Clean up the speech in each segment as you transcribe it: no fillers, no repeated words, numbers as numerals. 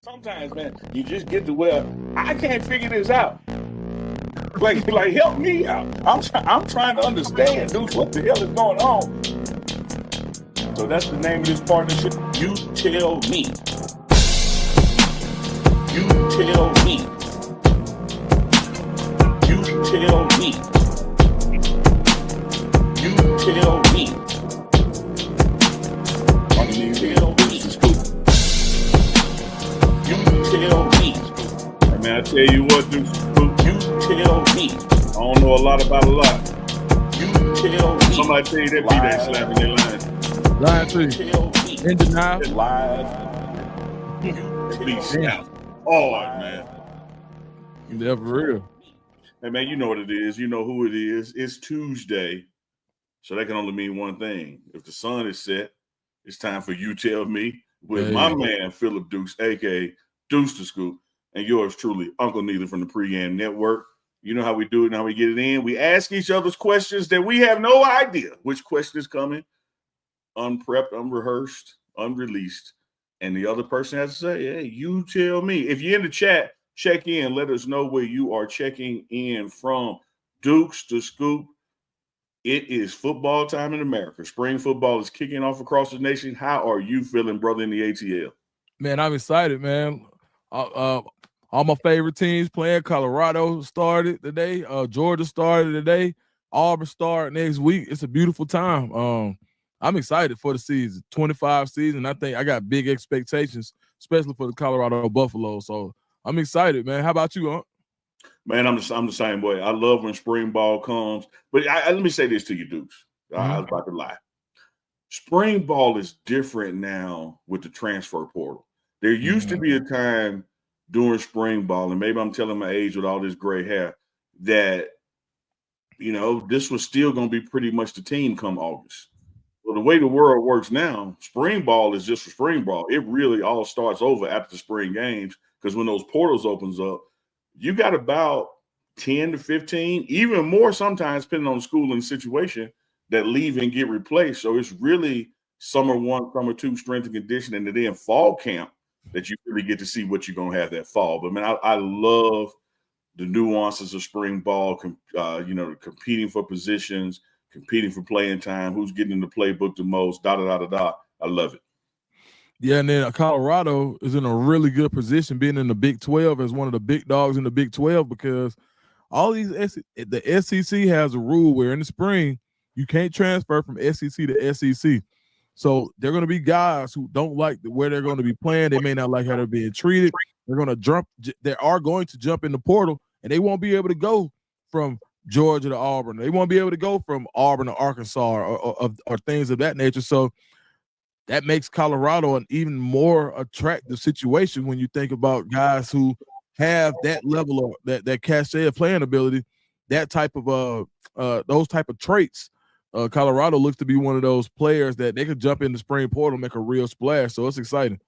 Sometimes, man, you just get to where I can't figure this out. Like help me out. I'm trying to understand, dude, what the hell is going on? So that's the name of this partnership. You tell me. You tell me. You tell me. You tell me. You tell me. You tell me. Hey man, I tell you what, dude, You tell me. I don't know a lot about a lot. You tell me. Somebody tell you that beat ain't slapping their line. Lying to you. Tell me. In denial. Live. That beat slapped hard, man. Yeah, for real. Hey man, you know what it is. You know who it is. It's Tuesday, so that can only mean one thing. If the sun is set, it's time for You Tell Me with my man Philip Dukes, aka Deuce the Scoop, and yours truly, Uncle Neely from the Pregame Network. You know how we do it and how we get it in. We ask each other's questions that we have no idea which question is coming, unprepped, unrehearsed, unreleased. And the other person has to say, hey, you tell me. If you're in the chat, check in. Let us know where you are checking in from. Dukes the Scoop. It is football time in America. Spring football is kicking off across the nation. How are you feeling, brother, in the ATL? Man, I'm excited, man. All my favorite teams playing. Colorado started today. Georgia started today. Auburn started next week. It's a beautiful time. I'm excited for the season, 25 season. I think I got big expectations, especially for the Colorado Buffaloes. So I'm excited, man. How about you, Unc? Man, I'm the same way. I love when spring ball comes. But let me say this to you, Dukes. I was about to lie. Spring ball is different now with the transfer portal. There used to be a time during spring ball, and maybe I'm telling my age with all this gray hair, that, you know, this was still going to be pretty much the team come August. Well, the way the world works now, spring ball is just for spring ball. It really all starts over after the spring games, because when those portals opens up, you got about 10 to 15, even more sometimes, depending on the school and the situation, that leave and get replaced. So it's really summer one, summer two, strength and conditioning, and then fall camp that you really get to see what you're going to have that fall. But, man, I love the nuances of spring ball, competing for positions, competing for playing time, who's getting in the playbook the most, da-da-da-da-da. I love it. Yeah, and then Colorado is in a really good position being in the Big 12 as one of the big dogs in the Big 12, because all these the SEC has a rule where in the spring you can't transfer from SEC to SEC. So they're going to be guys who don't like where they're going to be playing. They may not like how they're being treated. They're going to jump. They are going to jump in the portal, and they won't be able to go from Georgia to Auburn. They won't be able to go from Auburn to Arkansas or things of that nature. So that makes Colorado an even more attractive situation when you think about guys who have that level of that cachet of playing ability, that type of those type of traits. Colorado looks to be one of those players that they could jump in the spring portal, make a real splash. So it's exciting.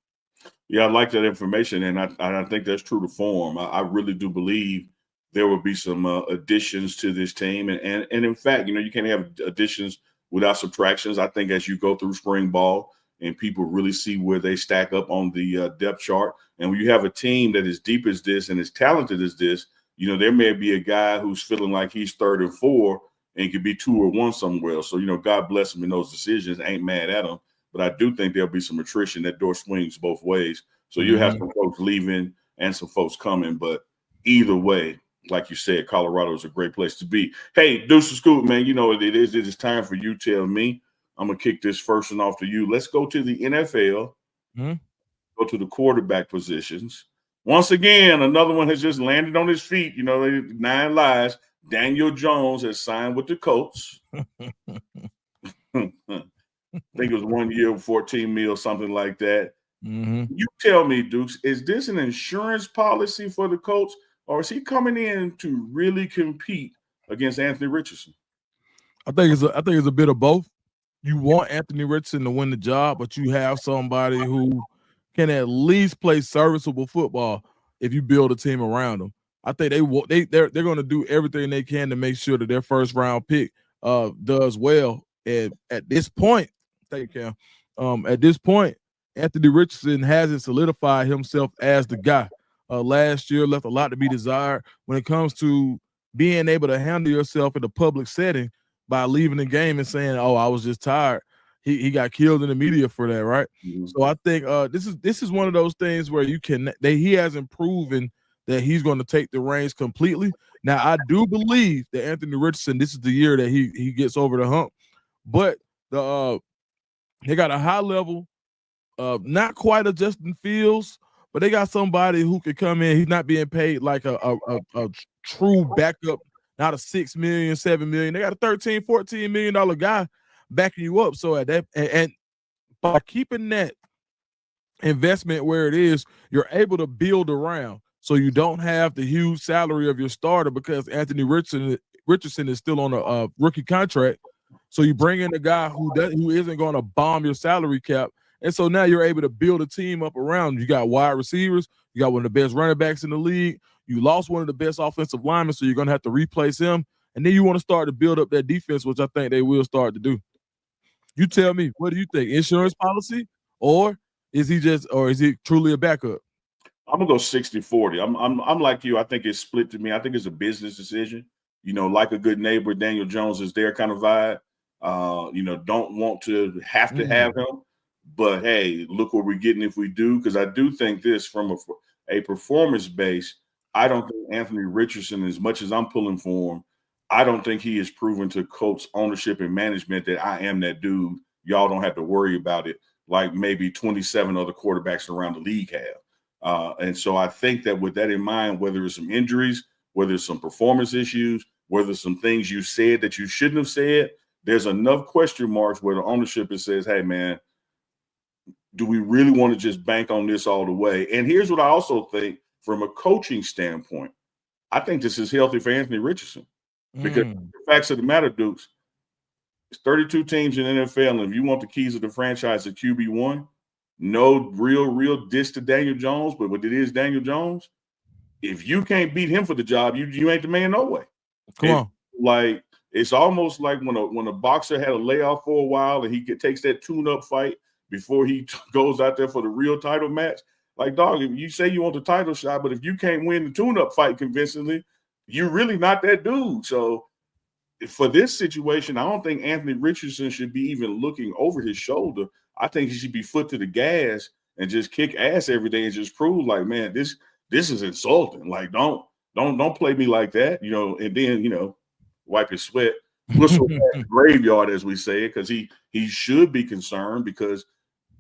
Yeah, I like that information, and I think that's true to form. I really do believe there will be some additions to this team, and in fact, you know, you can't have additions without subtractions. I think as you go through spring ball and people really see where they stack up on the depth chart, and when you have a team that is deep as this and as talented as this, you know, there may be a guy who's feeling like he's 3rd and 4 and could be 2 or 1 somewhere else. So, you know, God bless him in those decisions. Ain't mad at him. But I do think there'll be some attrition. That door swings both ways. So you have some folks leaving and some folks coming. But either way, like you said, Colorado is a great place to be. Hey, Deuce the Scoop, man, you know what it is. It is time for You Tell Me. I'm going to kick this first one off to you. Let's go to the NFL. Go to the quarterback positions. Once again, another one has just landed on his feet. You know, 9 lives. Daniel Jones has signed with the Colts. I think it was 1 year, 14 mil, something like that. You tell me, Dukes, is this an insurance policy for the Colts, or is he coming in to really compete against Anthony Richardson? I think it's a bit of both. You want Anthony Richardson to win the job, but you have somebody who can at least play serviceable football if you build a team around them. I think they're going to do everything they can to make sure that their first round pick does well. And at this point, thank you, Cam. At this point, Anthony Richardson hasn't solidified himself as the guy. Last year left a lot to be desired when it comes to being able to handle yourself in a public setting by leaving the game and saying, "Oh, I was just tired." He got killed in the media for that, right? Mm-hmm. So I think this is one of those things where he hasn't proven that he's going to take the reins completely. Now, I do believe that Anthony Richardson, this is the year that he gets over the hump, but they got a high level, not quite a Justin Fields, but they got somebody who could come in. He's not being paid like a true backup, not a $6 million, $7 million. They got a $13, $14 million guy backing you up. So at that, and by keeping that investment where it is, you're able to build around. So you don't have the huge salary of your starter because Anthony Richardson is still on a rookie contract. So you bring in a guy who isn't going to bomb your salary cap. And so now you're able to build a team up around. You got wide receivers. You got one of the best running backs in the league. You lost one of the best offensive linemen, so you're going to have to replace him. And then you want to start to build up that defense, which I think they will start to do. You tell me, what do you think? Insurance policy, or is he truly a backup? I'm gonna go 60-40. I'm like you. I think it's split to me. I think it's a business decision. Like a good neighbor, Daniel Jones is their kind of vibe. Don't want to have him, but hey, look what we're getting if we do. Because I do think this from a performance base. I don't think Anthony Richardson, as much as I'm pulling for him, I don't think he has proven to Colts ownership and management that I am that dude. Y'all don't have to worry about it like maybe 27 other quarterbacks around the league have. And so I think that with that in mind, whether it's some injuries, whether it's some performance issues, whether it's some things you said that you shouldn't have said, there's enough question marks where the ownership says, hey, man, do we really want to just bank on this all the way? And here's what I also think from a coaching standpoint. I think this is healthy for Anthony Richardson because the facts of the matter, Dukes, it's 32 teams in the NFL, and if you want the keys of the franchise at QB1, no real diss to Daniel Jones, but what it is Daniel Jones, if you can't beat him for the job, you ain't the man no way. Come on. Like, it's almost like when a boxer had a layoff for a while and he takes that tune-up fight before he goes out there for the real title match. Like, dog, if you say you want the title shot, but if you can't win the tune-up fight convincingly, you're really not that dude. So for this situation, I don't think Anthony Richardson should be even looking over his shoulder. I think he should be foot to the gas and just kick ass every day and just prove, like, man, this is insulting. Like, don't play me like that, and then, wipe his sweat, whistle at the graveyard, as we say it, because he should be concerned, because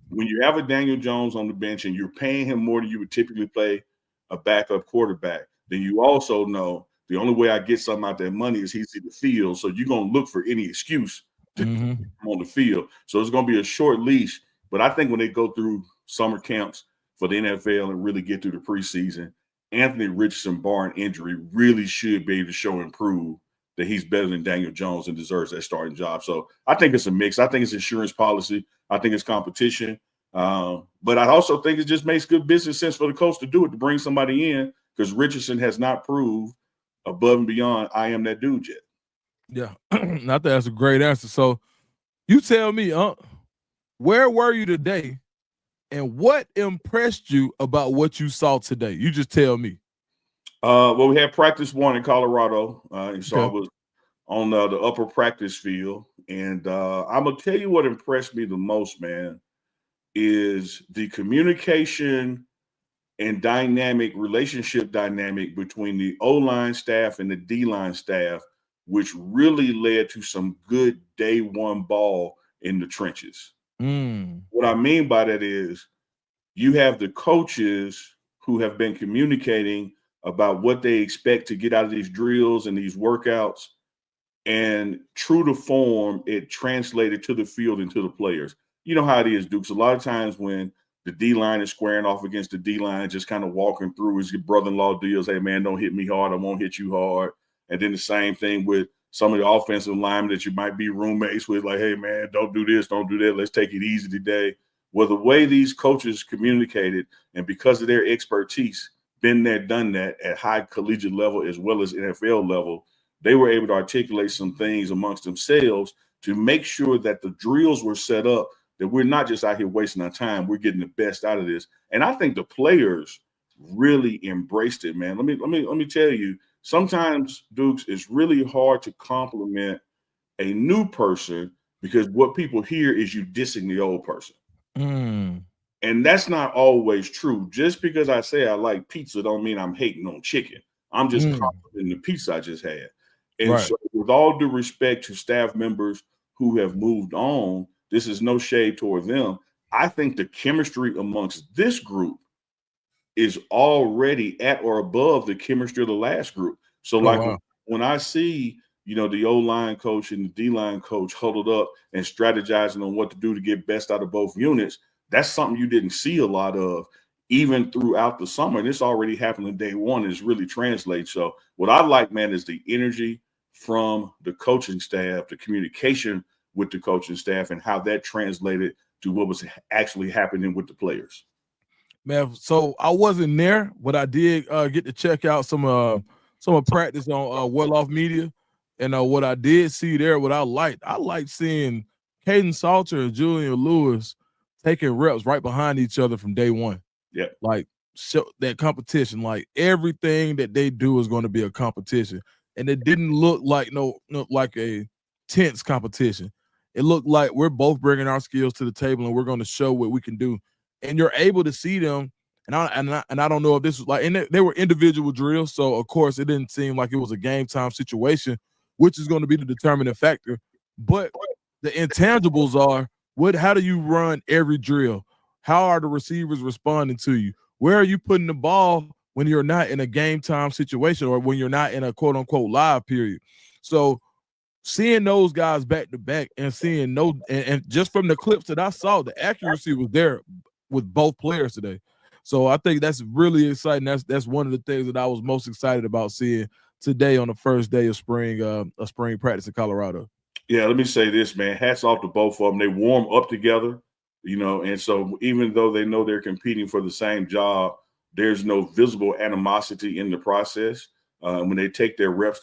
when you have a Daniel Jones on the bench and you're paying him more than you would typically pay a backup quarterback, then you also know the only way I get something out that money is he's in the field. So you're going to look for any excuse to get him on the field. So it's going to be a short leash. But I think when they go through summer camps for the NFL and really get through the preseason, Anthony Richardson, barring injury, really should be able to show and prove that he's better than Daniel Jones and deserves that starting job. So I think it's a mix. I think it's insurance policy. I think it's competition. But I also think it just makes good business sense for the coach to do it, to bring somebody in, because Richardson has not proved above and beyond I am that dude yet. Yeah, I think that's a great answer. So you tell me, where were you today and what impressed you about what you saw today? You just tell me. Well, we had practice one in Colorado. And so Okay. I was on the upper practice field. And I'm going to tell you what impressed me the most, man, is the communication and relationship dynamic between the O-line staff and the D-line staff, which really led to some good day one ball in the trenches. What I mean by that is you have the coaches who have been communicating about what they expect to get out of these drills and these workouts, and true to form, it translated to the field and to the players. You know how it is, Dukes. A lot of times when the D-line is squaring off against the D-line, just kind of walking through as your brother-in-law deals, hey, man, don't hit me hard, I won't hit you hard. And then the same thing with some of the offensive linemen that you might be roommates with, like, hey, man, don't do this, don't do that, let's take it easy today. Well, the way these coaches communicated, and because of their expertise, been there, done that at high collegiate level as well as NFL level, they were able to articulate some things amongst themselves to make sure that the drills were set up that we're not just out here wasting our time. We're getting the best out of this. And I think the players really embraced it, man. Let me tell you, sometimes, Dukes, it's really hard to compliment a new person because what people hear is you dissing the old person. And that's not always true. Just because I say I like pizza don't mean I'm hating on chicken. I'm just complimenting the pizza I just had. And so with all due respect to staff members who have moved on, this is no shade toward them. I think the chemistry amongst this group is already at or above the chemistry of the last group. So when I see, the O-line coach and the D-line coach huddled up and strategizing on what to do to get best out of both units, that's something you didn't see a lot of even throughout the summer. And it's already happened in day one, and it's really translates. So what I like, man, is the energy from the coaching staff, the communication with the coaching staff, and how that translated to what was actually happening with the players. Man, so I wasn't there, but I did get to check out some of practice on Well-Off Media. And what I did see there, what I liked seeing Caden Salter and Julian Lewis taking reps right behind each other from day one. Yeah. Like, show that competition, like everything that they do is going to be a competition. And it didn't look like like a tense competition. It looked like we're both bringing our skills to the table and we're going to show what we can do. And you're able to see them. And I don't know if this was like, and they were individual drills. So of course it didn't seem like it was a game time situation, which is going to be the determining factor. But the intangibles are, how do you run every drill? How are the receivers responding to you? Where are you putting the ball when you're not in a game time situation or when you're not in a quote unquote live period? So seeing those guys back to back and seeing and just from the clips that I saw, the accuracy was there with both players today. So I think that's really exciting. That's one of the things that I was most excited about seeing today on the first day of spring practice in Colorado. Yeah, let me say this, man. Hats off to both of them. They warm up together, and so even though they know they're competing for the same job, there's no visible animosity in the process. When they take their reps,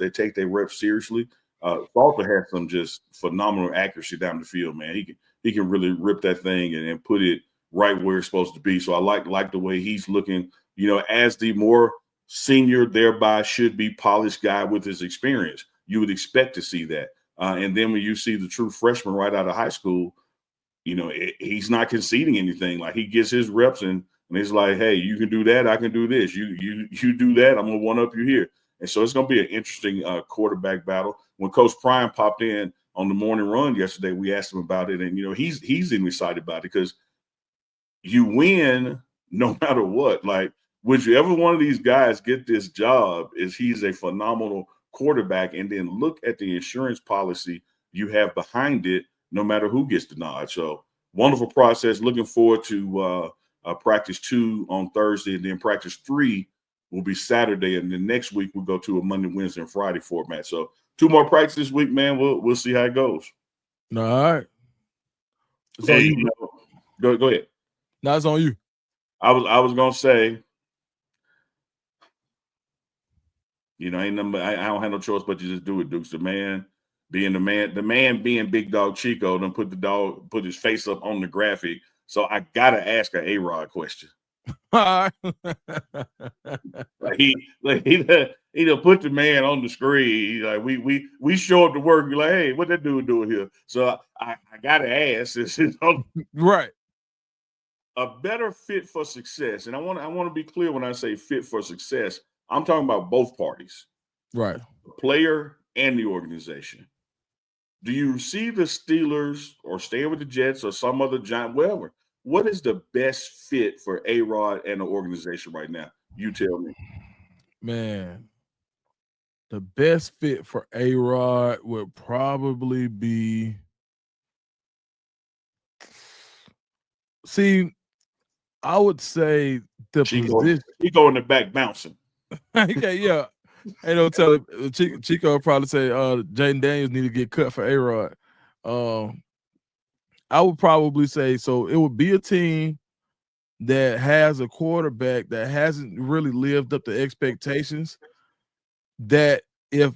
seriously. Salter has some just phenomenal accuracy down the field, man. He can really rip that thing and put it right where it's supposed to be. So I like the way he's looking, as the more senior, thereby should be polished guy with his experience. You would expect to see that. And then when you see the true freshman right out of high school, he's not conceding anything. Like, he gets his reps and he's like, hey, you can do that. I can do this. You do that. I'm going to one up you here. And so it's going to be an interesting quarterback battle. When Coach Prime popped in on the morning run yesterday, we asked him about it. And, he's even excited about it because you win no matter what. Like, whichever one of these guys get this job, he's a phenomenal quarterback. And then look at the insurance policy you have behind it, no matter who gets the nod. So wonderful process. Looking forward to practice 2 on Thursday, and then practice 3 will be Saturday. And then next week we'll go to a Monday, Wednesday, and Friday format. So 2 more practices this week, man. We'll see how it goes. All right. So go ahead. Now it's on you. I was gonna say, ain't nothing. I don't have no choice but to just do it, Dukes. The man being Big Dog Chico, then put his face up on the graphic. So I gotta ask an A-Rod question. Like he done put the man on the screen. Like we show up to work. Be like, hey, what that dude doing here? So I gotta ask. Right. A better fit for success, and I want to be clear when I say fit for success. I'm talking about both parties, right? The player and the organization. Do you see the Steelers or staying with the Jets or some other giant, whatever? What is the best fit for A-Rod and the organization right now? You tell me. Man, the best fit for A-Rod would probably be. See, I would say the position. He go in the back bouncing. Okay, yeah. Hey, don't tell him. Chico would probably say Jaden Daniels need to get cut for A-Rod. I would probably say, so it would be a team that has a quarterback that hasn't really lived up to expectations, that if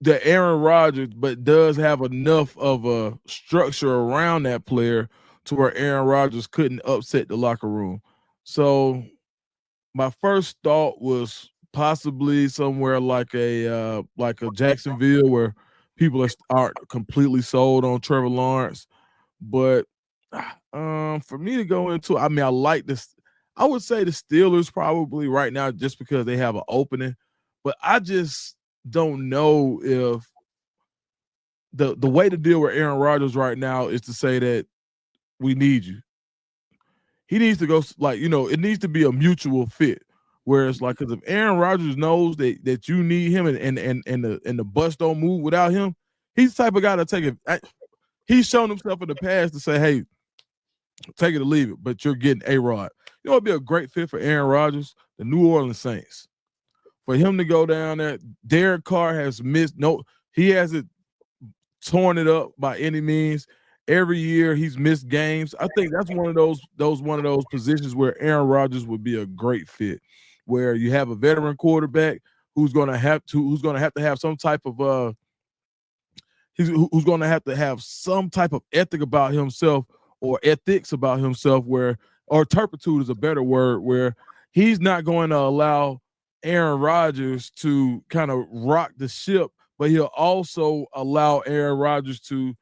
the Aaron Rodgers, but does have enough of a structure around that player to where Aaron Rodgers couldn't upset the locker room. So my first thought was possibly somewhere like a Jacksonville where people aren't completely sold on Trevor Lawrence. But for me to go into, I mean, I like this. I would say the Steelers probably right now just because they have an opening, but I just don't know if the way to deal with Aaron Rodgers right now is to say that we need you. He needs to go, like, it needs to be a mutual fit. Whereas, like, because if Aaron Rodgers knows that you need him and the bus don't move without him, he's the type of guy to take it. He's shown himself in the past to say, hey, take it or leave it, but you're getting A-Rod. You know, it'd be a great fit for Aaron Rodgers, the New Orleans Saints. For him to go down there, Derek Carr has missed. No, he hasn't torn it up by any means. Every year he's missed games. I think that's one of those positions where Aaron Rodgers would be a great fit, where you have a veteran quarterback who's going to have to have some type of who's going to have some type of ethic about himself or ethics about himself, or turpitude is a better word, where he's not going to allow Aaron Rodgers to kind of rock the ship, but he'll also allow Aaron Rodgers to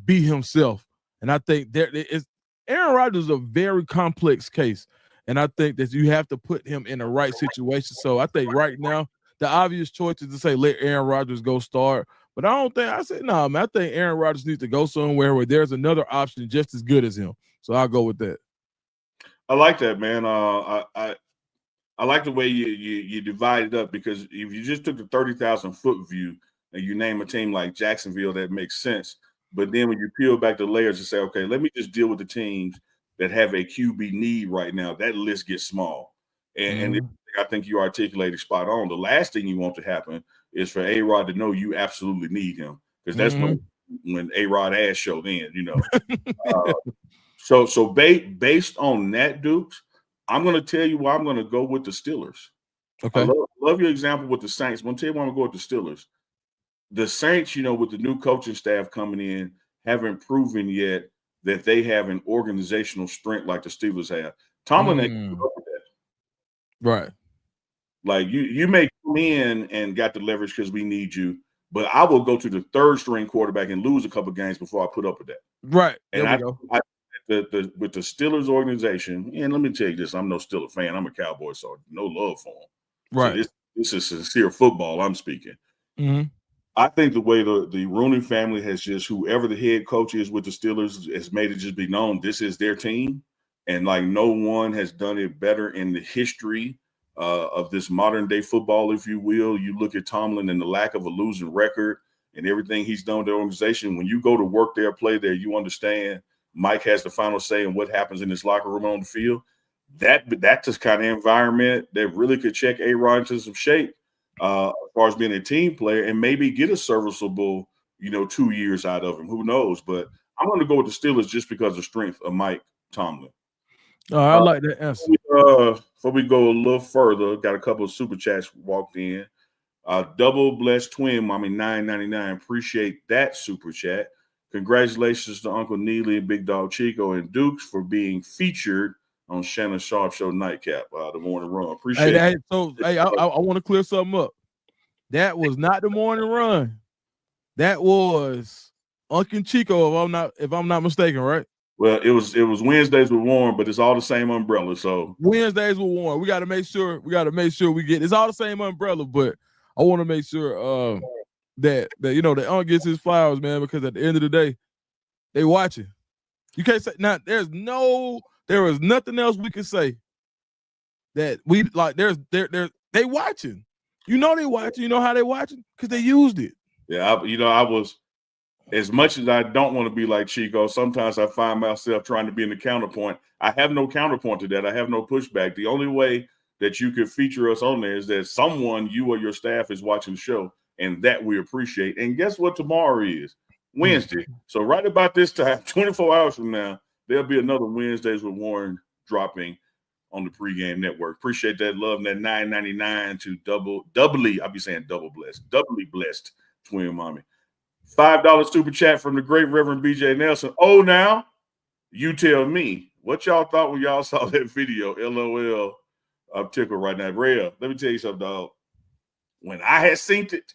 be himself. And I think Aaron Rodgers is a very complex case. And I think that you have to put him in the right situation. So I think right now, the obvious choice is to say, let Aaron Rodgers go start. But I said, no, man, I think Aaron Rodgers needs to go somewhere where there's another option just as good as him. So I'll go with that. I like that, man. I like the way you divide it up, because if you just took the 30,000 foot view and you name a team like Jacksonville, that makes sense. But then when you peel back the layers and say, okay, let me just deal with the teams that have a QB need right now, that list gets small. And I think you articulated spot on. The last thing you want to happen is for A-Rod to know you absolutely need him, because that's when A-Rod ass showed in, So based on that, Dukes, I'm going to tell you why I'm going to go with the Steelers. Okay. I love your example with the Saints. I'm going to tell you why I'm going to go with the Steelers. The Saints, with the new coaching staff coming in, haven't proven yet that they have an organizational strength like the Steelers have. Tomlin ain't up with that. Right. Like you may come in and got the leverage because we need you, but I will go to the third string quarterback and lose a couple of games before I put up with that. Right. And with the Steelers organization, and let me tell you this, I'm no Steelers fan. I'm a Cowboy, so no love for them. Right. So this is sincere football I'm speaking. Mm-hmm. I think the way the Rooney family has just, whoever the head coach is with the Steelers, has made it just be known this is their team. And like no one has done it better in the history of this modern day football, if you will. You look at Tomlin and the lack of a losing record and everything he's done with the organization. When you go to work there, play there, you understand Mike has the final say in what happens in this locker room on the field. That's just kind of environment that really could check A-Rod into some shape. As far as being a team player, and maybe get a serviceable, 2 years out of him. Who knows? But I'm going to go with the Steelers just because of the strength of Mike Tomlin. I like that answer. Before we go a little further, got a couple of super chats walked in. Double blessed twin mommy $9.99. Appreciate that super chat. Congratulations to Uncle Neely and Big Dog Chico and Dukes for being featured on Shannon Sharp Show Nightcap, the morning run. Appreciate it. I want to clear something up. That was not the morning run. That was Uncle Chico, if I'm not mistaken, right? Well, it was Wednesdays with Warren, but it's all the same umbrella. So Wednesdays with Warren. We got to make sure we get it's all the same umbrella, but I want to make sure that that Uncle gets his flowers, man, because at the end of the day, they watching. You can't say now. There is nothing else we can say that we like. They watching. They watching. You know how they watching? Because they used it. Yeah, I was, as much as I don't want to be like Chico, sometimes I find myself trying to be in the counterpoint. I have no counterpoint to that. I have no pushback. The only way that you could feature us on there is that someone, you or your staff, is watching the show, and that we appreciate. And guess what tomorrow is? Wednesday. So right about this time, 24 hours from now, there'll be another Wednesdays with Warren dropping on the pregame network. Appreciate that love and that $9.99 to doubly, I'll be saying doubly blessed twin mommy. $5 super chat from the great Reverend BJ Nelson. Oh, now You tell me what y'all thought when y'all saw that video. LOL. I'm tickled right now. Real. Let me tell you something, dog. When I had seen it,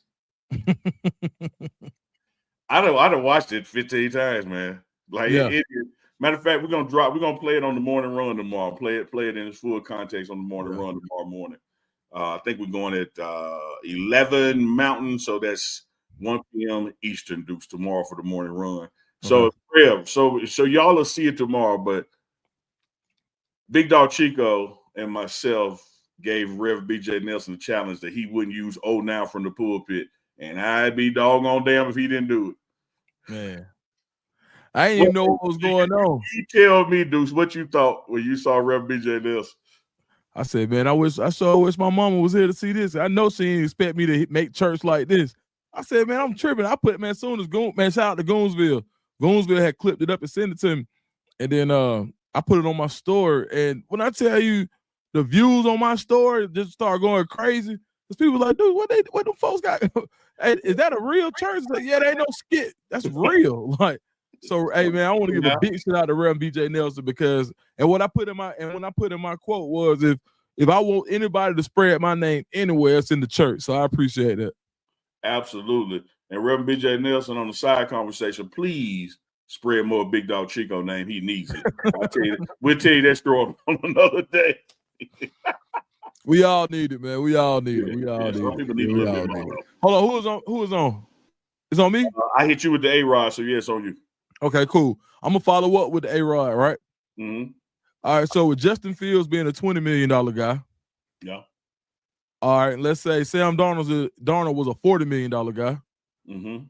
I done watched it 15 times, man. Like it matter of fact, we're gonna play it on the morning run tomorrow. Play it in its full context on the morning run tomorrow morning. I think we're going at 11 Mountain, so that's 1 p.m. Eastern Dukes tomorrow for the morning run. So so y'all will see it tomorrow. But Big Dog Chico and myself gave Rev BJ Nelson a challenge that he wouldn't use "oh now" from the pulpit, and I'd be doggone damn if he didn't do it. Man, I didn't even know what was going on. You tell me, Deuce, what you thought when you saw Rev BJ Nelson. I said, man, I sure wish my mama was here to see this. I know she didn't expect me to make church like this. I said, man, I'm tripping. I put it, man, as soon as shout out to Goonsville. Goonsville had clipped it up and sent it to me. And then I put it on my story. And when I tell you the views on my story just start going crazy, because people like, dude, what them folks got? Hey, is that a real church? Like, yeah, they ain't no skit. That's real. Like, so hey man, I want to give a big shout out to Rev BJ Nelson because when I put in my quote was if I want anybody to spread my name anywhere, it's in the church. So I appreciate that. Absolutely. And Reverend BJ Nelson on the side conversation, please spread more Big Dog Chico name. He needs it. We'll tell you that story on another day. We all need it, man. We all need it. We all need it. People need a little bit more. Hold on. Who is on? It's on me? I hit you with the A-Rod, so yeah, it's on you. Okay, cool. I'm going to follow up with the A-Rod, right? Mm-hmm. All right, so with Justin Fields being a $20 million guy. Yeah. All right, let's say Sam Darnold was a $40 million guy. Mm-hmm.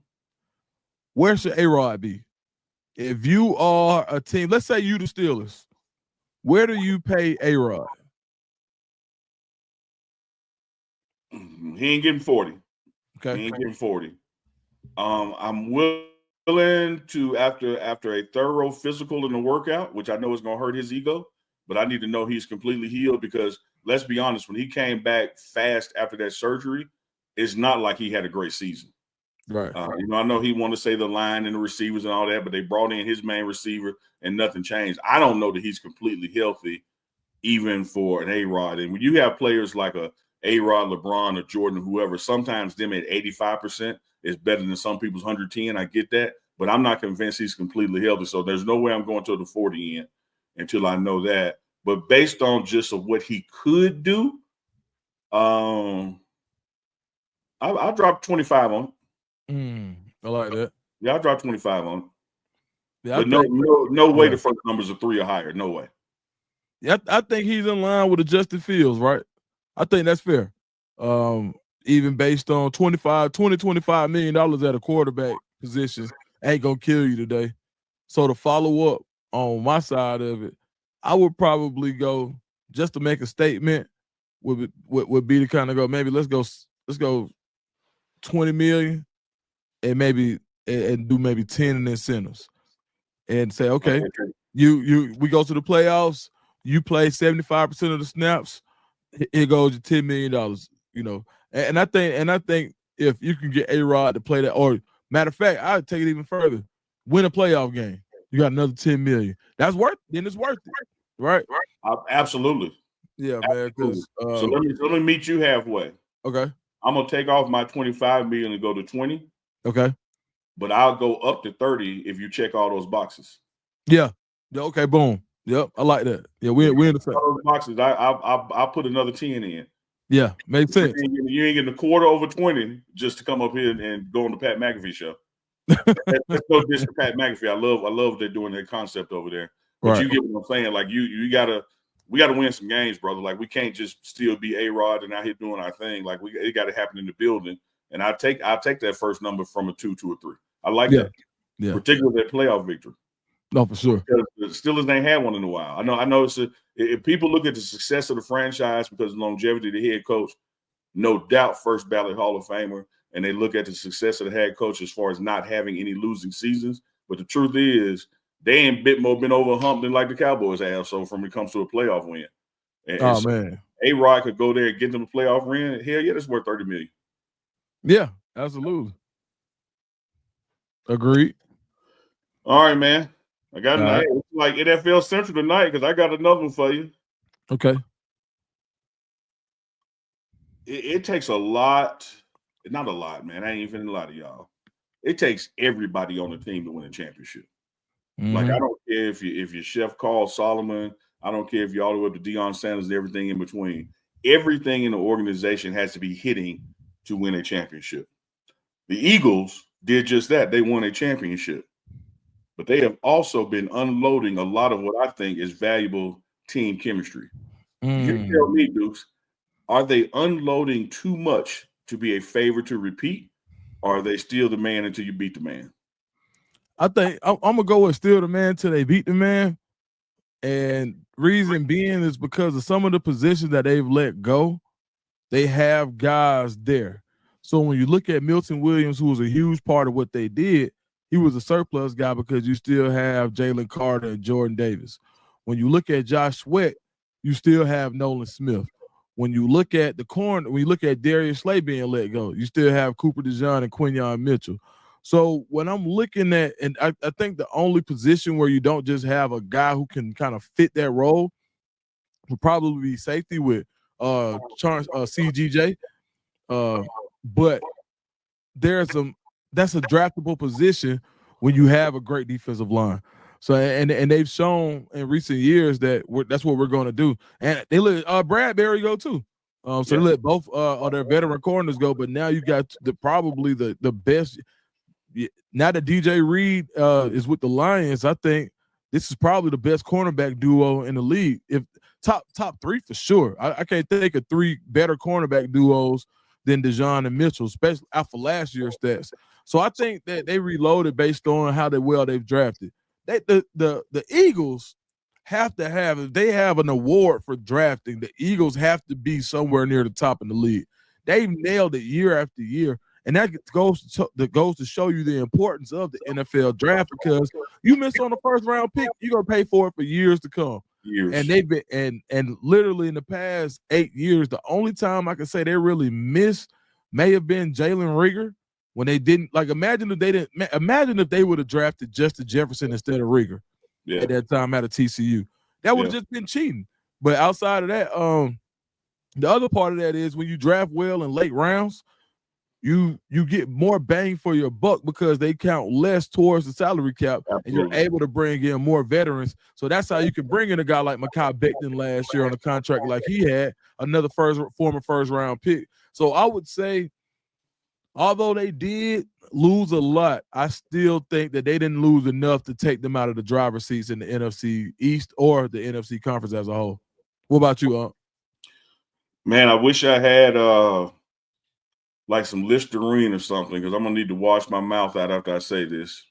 Where should A-Rod be? If you are a team, let's say you the Steelers, where do you pay A-Rod? He ain't getting 40. Okay. He ain't getting 40. I'm willing to, after a thorough physical in the workout, which I know is going to hurt his ego, but I need to know he's completely healed because let's be honest, when he came back fast after that surgery, it's not like he had a great season. Right. I know he wanted to say the line and the receivers and all that, but they brought in his main receiver and nothing changed. I don't know that he's completely healthy, even for an A-Rod. And when you have players like a A-Rod, LeBron, or Jordan, or whoever, sometimes them at 85% is better than some people's 110. I get that, but I'm not convinced he's completely healthy. So there's no way I'm going to the 40 end until I know that. But based on just of what he could do, I'll drop 25 on it. I like that. Yeah, I'll drop 25 on it. Yeah, but no way the first numbers are 3 or higher. No way. Yeah, I think he's in line with the Justin Fields, right? I think that's fair. Even based on $25 million at a quarterback position ain't gonna kill you today. So to follow up on my side of it, I would probably go just to make a statement would be to kind of go, maybe let's go 20 million and maybe and do maybe 10 in incentives and say, okay, we go to the playoffs, you play 75% of the snaps, it goes to $10 million, And I think if you can get A-Rod to play that, or matter of fact, I'd take it even further, win a playoff game, you got another 10 million. It's worth it, right? Absolutely. Yeah, man. So let me meet you halfway. Okay. I'm gonna take off my 25 million and go to 20. Okay. But I'll go up to 30 if you check all those boxes. Yeah. Okay. Boom. Yep. I like that. Yeah. We're in the all those boxes. I'll put another 10 in. Yeah. Makes sense. You ain't getting a quarter over 20 just to come up here and go on the Pat McAfee show. That's no diss to Pat McAfee. I love they're doing their concept over there. But right. You get what I'm saying? Like we gotta win some games, brother. Like we can't just still be A-Rod and out here doing our thing. Like it got to happen in the building. And I'll take that first number from a 2 to a 3. I like that. Yeah. Particularly that playoff victory. No, for sure. Because the Steelers ain't had one in a while. I know if people look at the success of the franchise because of the longevity of the head coach, no doubt first ballot Hall of Famer, and they look at the success of the head coach as far as not having any losing seasons. But the truth is, they ain't been over a hump than like the Cowboys have. So when it comes to a playoff win, man, A-Rod could go there and get them a playoff win. Hell yeah, that's worth $30 million. Yeah, absolutely. Agreed. All right, man. I got All right. it's like NFL Central tonight because I got another one for you. Okay. It takes a lot, not a lot, man. I ain't even a lot of y'all. It takes everybody on the team to win a championship. Like I don't care if you're Chef Carl Solomon. I don't care if you're all the way up to Deion Sanders and everything in between. Everything in the organization has to be hitting to win a championship. The Eagles did just that. They won a championship. But they have also been unloading a lot of what I think is valuable team chemistry. You tell me, Dukes, are they unloading too much to be a favor to repeat? Or are they still the man until you beat the man? I think I'm gonna go with still the man till they beat the man. And reason being is because of some of the positions that they've let go, they have guys there. So when you look at Milton Williams, who was a huge part of what they did, he was a surplus guy because you still have Jalen Carter and Jordan Davis. When you look at Josh Sweat, you still have Nolan Smith. When you look at the corner, when you look at Darius Slay being let go, you still have Cooper DeJean and Quinyon Mitchell. So when I'm looking at, and I think the only position where you don't just have a guy who can kind of fit that role would probably be safety with CGJ. But that's a draftable position when you have a great defensive line. So and they've shown in recent years that that's what we're going to do. And they let Bradbury go too. They let both their veteran corners go. But now you got probably the best. Now that DJ Reed is with the Lions, I think this is probably the best cornerback duo in the league. If top three for sure. I can't think of three better cornerback duos than DeJean and Mitchell, especially after last year's stats. So I think that they reloaded based on how they've drafted. The Eagles have to have, if they have an award for drafting, the Eagles have to be somewhere near the top in the league. They've nailed it year after year. And that goes to show you the importance of the NFL draft, because you miss on the first round pick, you're gonna pay for it for years to come. And they've been and literally in the past 8 years, the only time I can say they really missed may have been Jalen Reagor when they didn't, like, imagine if they would have drafted Justin Jefferson instead of Reagor at that time out of TCU. That would have just been cheating. But outside of that, the other part of that is when you draft well in late rounds, you get more bang for your buck because they count less towards the salary cap. Absolutely. And you're able to bring in more veterans. So that's how you can bring in a guy like Mekhi Becton last year on a contract like he had, another former first round pick. So I would say, although they did lose a lot, I still think that they didn't lose enough to take them out of the driver's seats in the NFC East or the NFC conference as a whole. What about you, Man, I wish I had like some Listerine or something, because I'm going to need to wash my mouth out after I say this.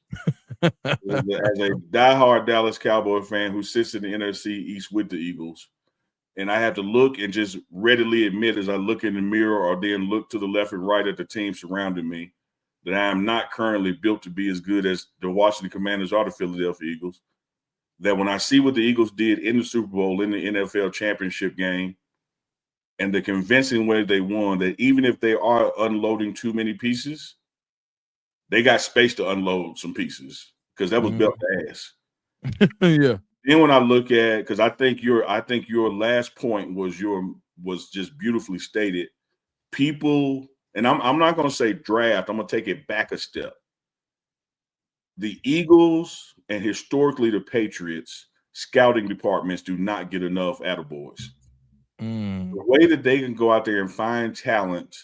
As a diehard Dallas Cowboy fan who sits in the NFC East with the Eagles, and I have to look and just readily admit as I look in the mirror or then look to the left and right at the team surrounding me, that I am not currently built to be as good as the Washington Commanders or the Philadelphia Eagles. That when I see what the Eagles did in the Super Bowl, in the NFL championship game, and the convincing way they won, that even if they are unloading too many pieces, they got space to unload some pieces, because that was belt to ass. Yeah. Then when I look at, because I think your last point was just beautifully stated. People, and I'm not going to say draft, I'm going to take it back a step. The Eagles and historically the Patriots scouting departments do not get enough attaboys. The way that they can go out there and find talent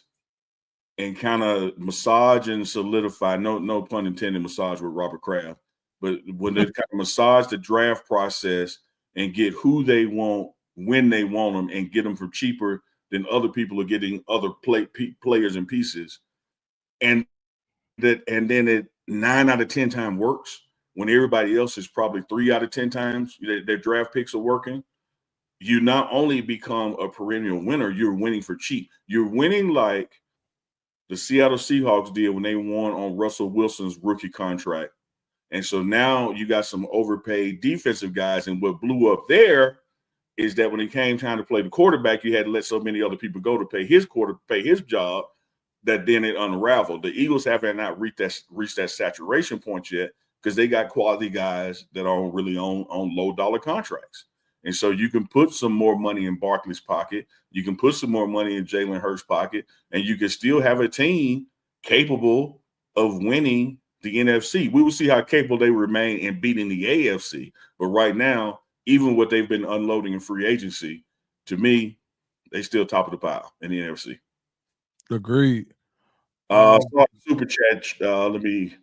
and kind of massage and solidify, no pun intended, massage with Robert Kraft, but when they kind of massage the draft process and get who they want when they want them and get them for cheaper than other people are getting other players and pieces, and then it 9 out of 10 times works when everybody else is probably 3 out of 10 times their draft picks are working. You not only become a perennial winner, you're winning for cheap. You're winning like the Seattle Seahawks did when they won on Russell Wilson's rookie contract. And so now you got some overpaid defensive guys. And what blew up there is that when it came time to play the quarterback, you had to let so many other people go to pay his job, that then it unraveled. The Eagles have not reached that saturation point yet, because they got quality guys that are really on low dollar contracts. And so you can put some more money in Barkley's pocket. You can put some more money in Jalen Hurts' pocket, and you can still have a team capable of winning the NFC. We will see how capable they remain in beating the AFC. But right now, even what they've been unloading in free agency, to me, they still top of the pile in the NFC. Agreed. Super chat. Let me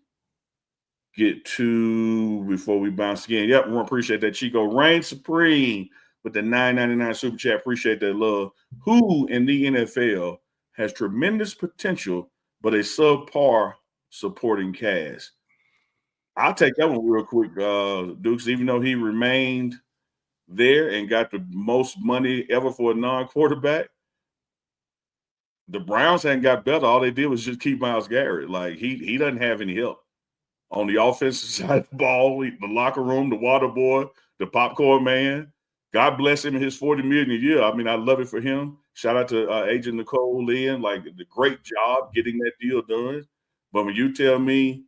get to before we bounce again. Yep, we appreciate that, Chico. Reign Supreme with the $9.99 super chat. Appreciate that love. Who in the NFL has tremendous potential but a subpar supporting cast? I'll take that one real quick, Dukes. Even though he remained there and got the most money ever for a non-quarterback, the Browns hadn't got better. All they did was just keep Myles Garrett. Like he doesn't have any help on the offensive side of the ball, the locker room, the water boy, the popcorn man. God bless him and his $40 million a year. I mean, I love it for him. Shout out to Agent Nicole Lynn, like the great job getting that deal done. But when you tell me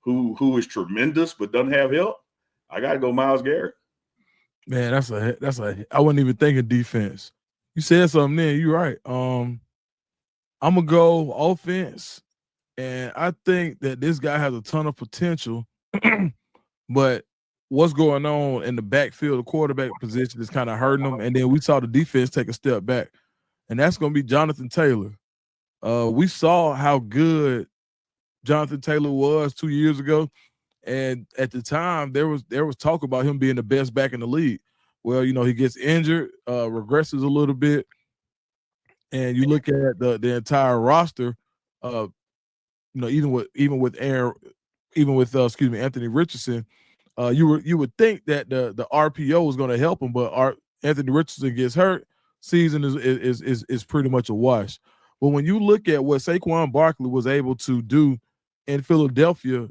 who is tremendous but doesn't have help, I gotta go Myles Garrett. Man, that's a I wasn't even thinking defense. You said something there. You're right. I'm gonna go offense, and I think that this guy has a ton of potential, but what's going on in the backfield, the quarterback position is kind of hurting him. And then we saw the defense take a step back, and that's gonna be Jonathan Taylor. We saw how good Jonathan Taylor was 2 years ago. And at the time, there was talk about him being the best back in the league. Well, he gets injured, regresses a little bit, and you look at the entire roster. Even with Anthony Richardson, you would think that the RPO was going to help him, but Anthony Richardson gets hurt. Season is pretty much a wash. But when you look at what Saquon Barkley was able to do in Philadelphia,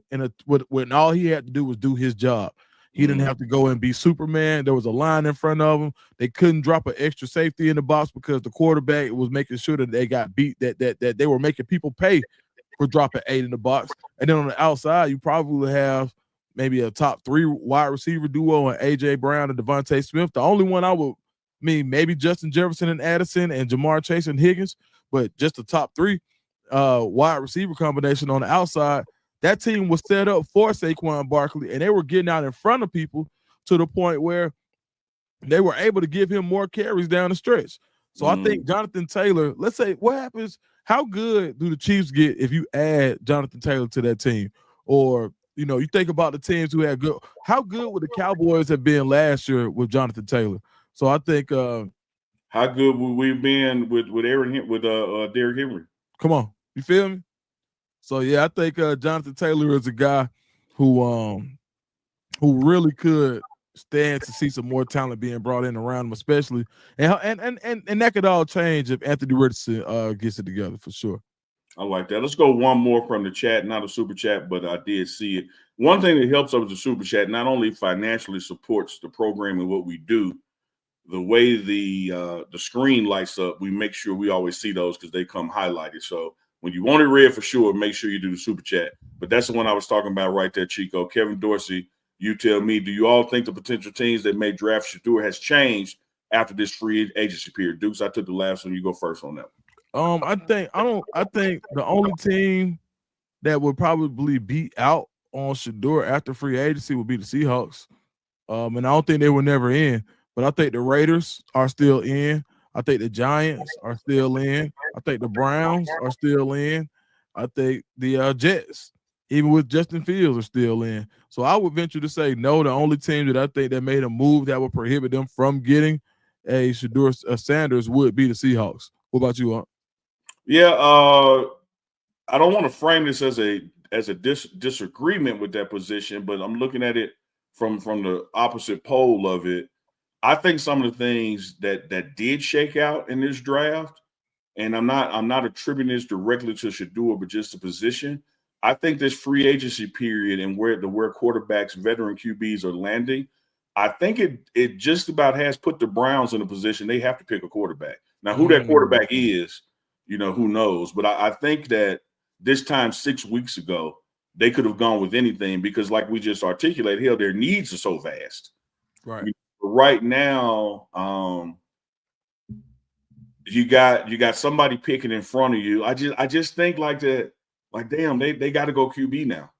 when all he had to do was do his job. He didn't have to go and be Superman. There was a line in front of him. They couldn't drop an extra safety in the box because the quarterback was making sure that they got beat, that they were making people pay for dropping 8 in the box. And then on the outside, you probably have maybe a top 3 wide receiver duo and A.J. Brown and Devontae Smith. The only one maybe Justin Jefferson and Addison and Jamar Chase and Higgins, but just the top 3 wide receiver combination on the outside. That team was set up for Saquon Barkley, and they were getting out in front of people to the point where they were able to give him more carries down the stretch. So I think Jonathan Taylor, let's say, what happens? How good do the Chiefs get if you add Jonathan Taylor to that team? Or, you think about the teams who had good. How good would the Cowboys have been last year with Jonathan Taylor? So I think how good would we have been with Derrick Henry? Come on. You feel me? So yeah, I think Jonathan Taylor is a guy who really could stand to see some more talent being brought in around him, especially, and that could all change if Anthony Richardson gets it together for sure. I like that. Let's go one more from the chat, not a super chat, but I did see it. One thing that helps us with the super chat not only financially supports the program and what we do, the way the screen lights up, we make sure we always see those because they come highlighted. So when you want it read for sure, make sure you do the super chat. But that's the one I was talking about right there, Chico. Kevin Dorsey, you tell me, do you all think the potential teams that may draft Shedeur has changed after this free agency period? Dukes, I took the last one. You go first on that. I think the only team that would probably be out on Shedeur after free agency would be the Seahawks. And I don't think they were never in, but I think the Raiders are still in. I think the Giants are still in. I think the Browns are still in. I think the Jets, even with Justin Fields, are still in. So I would venture to say no. The only team that I think that made a move that would prohibit them from getting a Shedeur Sanders would be the Seahawks. What about you, Aunt? Yeah, I don't want to frame this as a disagreement with that position, but I'm looking at it from the opposite pole of it. I think some of the things that did shake out in this draft, and I'm not attributing this directly to Shedeur, but just the position. I think this free agency period and where quarterbacks, veteran QBs are landing, I think it just about has put the Browns in a position they have to pick a quarterback. Now, who that quarterback is, who knows? But I think that this time 6 weeks ago, they could have gone with anything because, like we just articulated, hell, their needs are so vast. Right. Right now, you got somebody picking in front of you. I just think like that. Like, damn, they got to go QB now.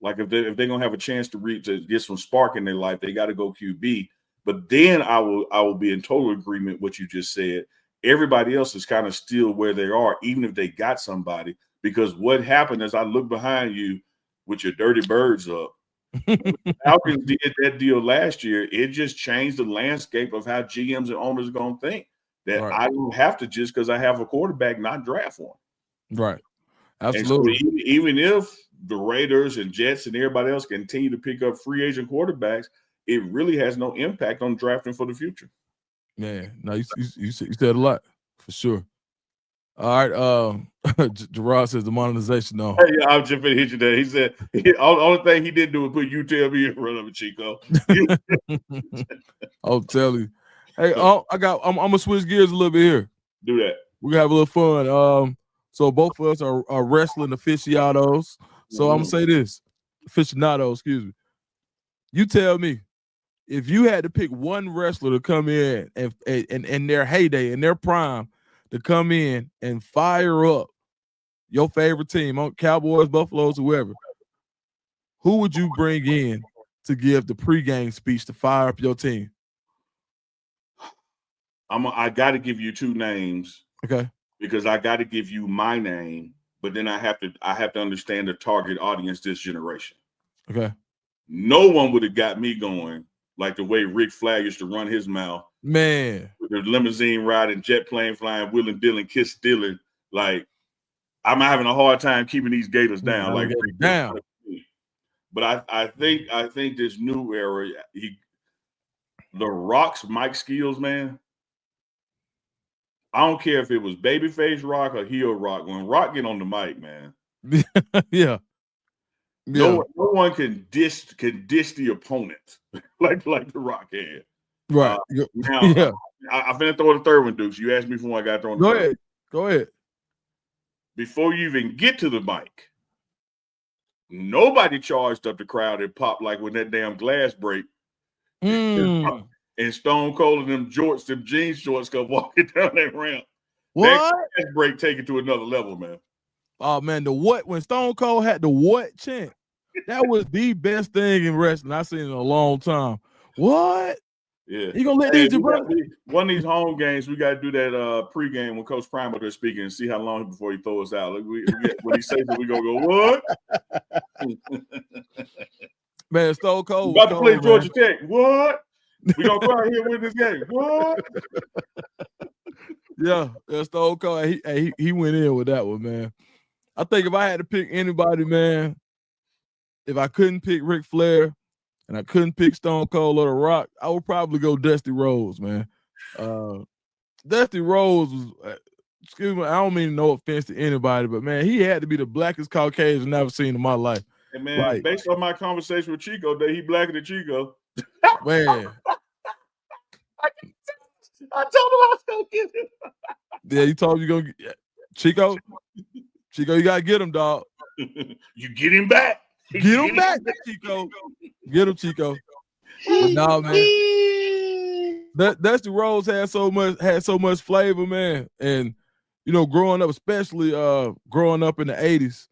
Like if they're gonna have a chance to get some spark in their life, they got to go QB. But then I will be in total agreement with what you just said. Everybody else is kind of still where they are, even if they got somebody. Because what happened is I look behind you with your dirty birds up. Falcons did that deal last year. It just changed the landscape of how GMs and owners are gonna think that Right. I don't have to just because I have a quarterback not draft one. Right. And so Absolutely. even if the Raiders and Jets and everybody else continue to pick up free agent quarterbacks, it really has no impact on drafting for the future. Man, no, you said a lot for sure. All right, Gerard says the monetization. No, Hey, I'm just gonna hit you there. He said only thing he didn't do was put you tell me in front of him, Chico. I'll tell you. Hey, I'm gonna switch gears a little bit here. Do that. We have a little fun. So both of us are wrestling aficionados. So I'm gonna say this, aficionado, excuse me. You tell me, if you had to pick one wrestler to come in and in their heyday, in their prime, to come in and fire up your favorite team, on Cowboys, Buffaloes, whoever, who would you bring in to give the pregame speech to fire up your team? I got to give you two names. Okay. Because I got to give you my name, but then I have to understand the target audience this generation. Okay. No one would have got me going like the way Ric Flair used to run his mouth. Man. With the limousine riding, jet plane flying, wheeling, dealing, kiss stealing. Like, I'm having a hard time keeping these Gators down. Like down. But I think this new era, the Rock's mic skills, man. I don't care if it was babyface Rock or heel Rock. When Rock get on the mic, man. Yeah. No one can diss the opponent like the Rock can. Right. Now, yeah. I'm finna throw the third one, Dukes. You asked me for one, I got thrown. Go ahead. Before you even get to the mic, nobody charged up the crowd and popped like when that damn glass break. And Stone Cold and them jean shorts come walking down that ramp. What? That break take it to another level, man. Oh man, when Stone Cold had the what chant, that was the best thing in wrestling I've seen in a long time. What? Yeah. You gonna let these brother? One of these home games, we got to do that pregame when Coach Prime up there speaking and see how long before he throws us out. Like when he says it, we gonna go, what? Man, Stone Cold about to play Georgia man. Tech. What? We gonna come out here win this game. What? Yeah, Stone Cold. He went in with that one, man. I think if I had to pick anybody, man, if I couldn't pick Ric Flair and I couldn't pick Stone Cold or The Rock, I would probably go Dusty Rhodes, man. Dusty Rhodes was, excuse me, I don't mean no offense to anybody, but man, he had to be the blackest Caucasian I've ever seen in my life. Hey man, based on my conversation with Chico, that he blacker than Chico. Man. I told him I was gonna get him. Yeah, you told him you're gonna get Chico, you gotta get him, dog. You get him back. Get him back, Chico. Get him, Chico. But nah, man. Dusty Rhodes had so much flavor, man. And you know, growing up, especially growing up in the 80s,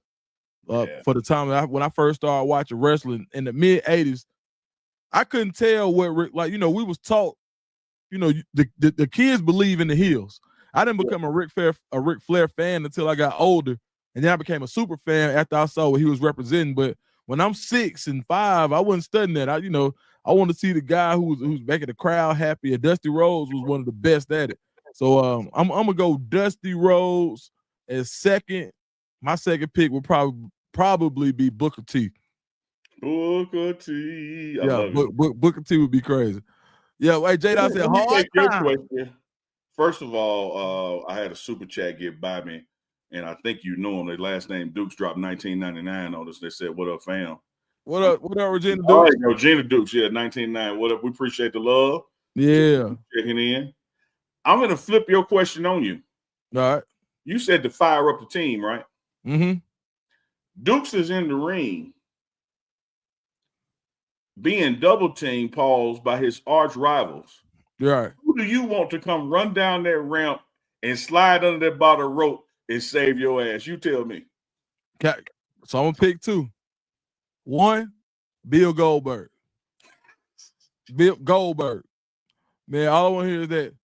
for the time when I first started watching wrestling in the mid 80s, I couldn't tell what we was taught. You know, the kids believe in the heels. I didn't become a Ric Flair fan until I got older, and then I became a super fan after I saw what he was representing. But when I'm 6 and 5, I wasn't studying that. I want to see the guy who's making the crowd happy. And Dusty Rhodes was one of the best at it. So I'm gonna go Dusty Rhodes as second. My second pick would probably be Booker T. Booker T. I love it. Booker T would be crazy. Yeah, wait, Jade, I said hard time. First of all, I had a super chat get by me, and I think you know him. Their last name Dukes dropped 1999 on us. They said, "What up, fam?" What up, Regina Dukes? All right, Regina Dukes, 1999. What up? We appreciate the love. Yeah, checking in. I'm gonna flip your question on you. All right. You said to fire up the team, right? Mm-hmm. Dukes is in the ring being double teamed, Pauls, by his arch rivals. Right. Who do you want to come run down that ramp and slide under that bottom rope and save your ass? You tell me. Okay. So I'm gonna pick two. One, Bill Goldberg. Bill Goldberg. Man, all I want to hear is that.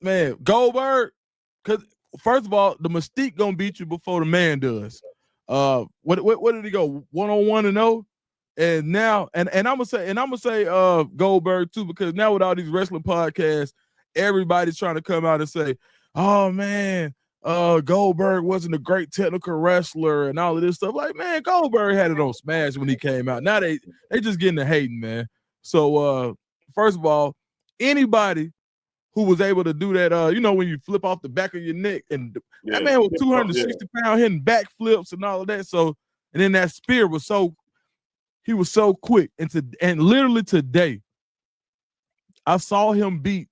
Man, Goldberg. Because first of all, the Mystique gonna beat you before the man does. What did he go 1-on-1-0? And now, and I'm gonna say Goldberg too, because now with all these wrestling podcasts, everybody's trying to come out and say, "Oh man, Goldberg wasn't a great technical wrestler," and all of this stuff. Like, man, Goldberg had it on Smash when he came out. Now they just getting the hating, man. So first of all, anybody who was able to do that, when you flip off the back of your neck, and that man was 260 pounds hitting backflips and all of that. So, and then that spear was he was so quick. And literally today, I saw him beat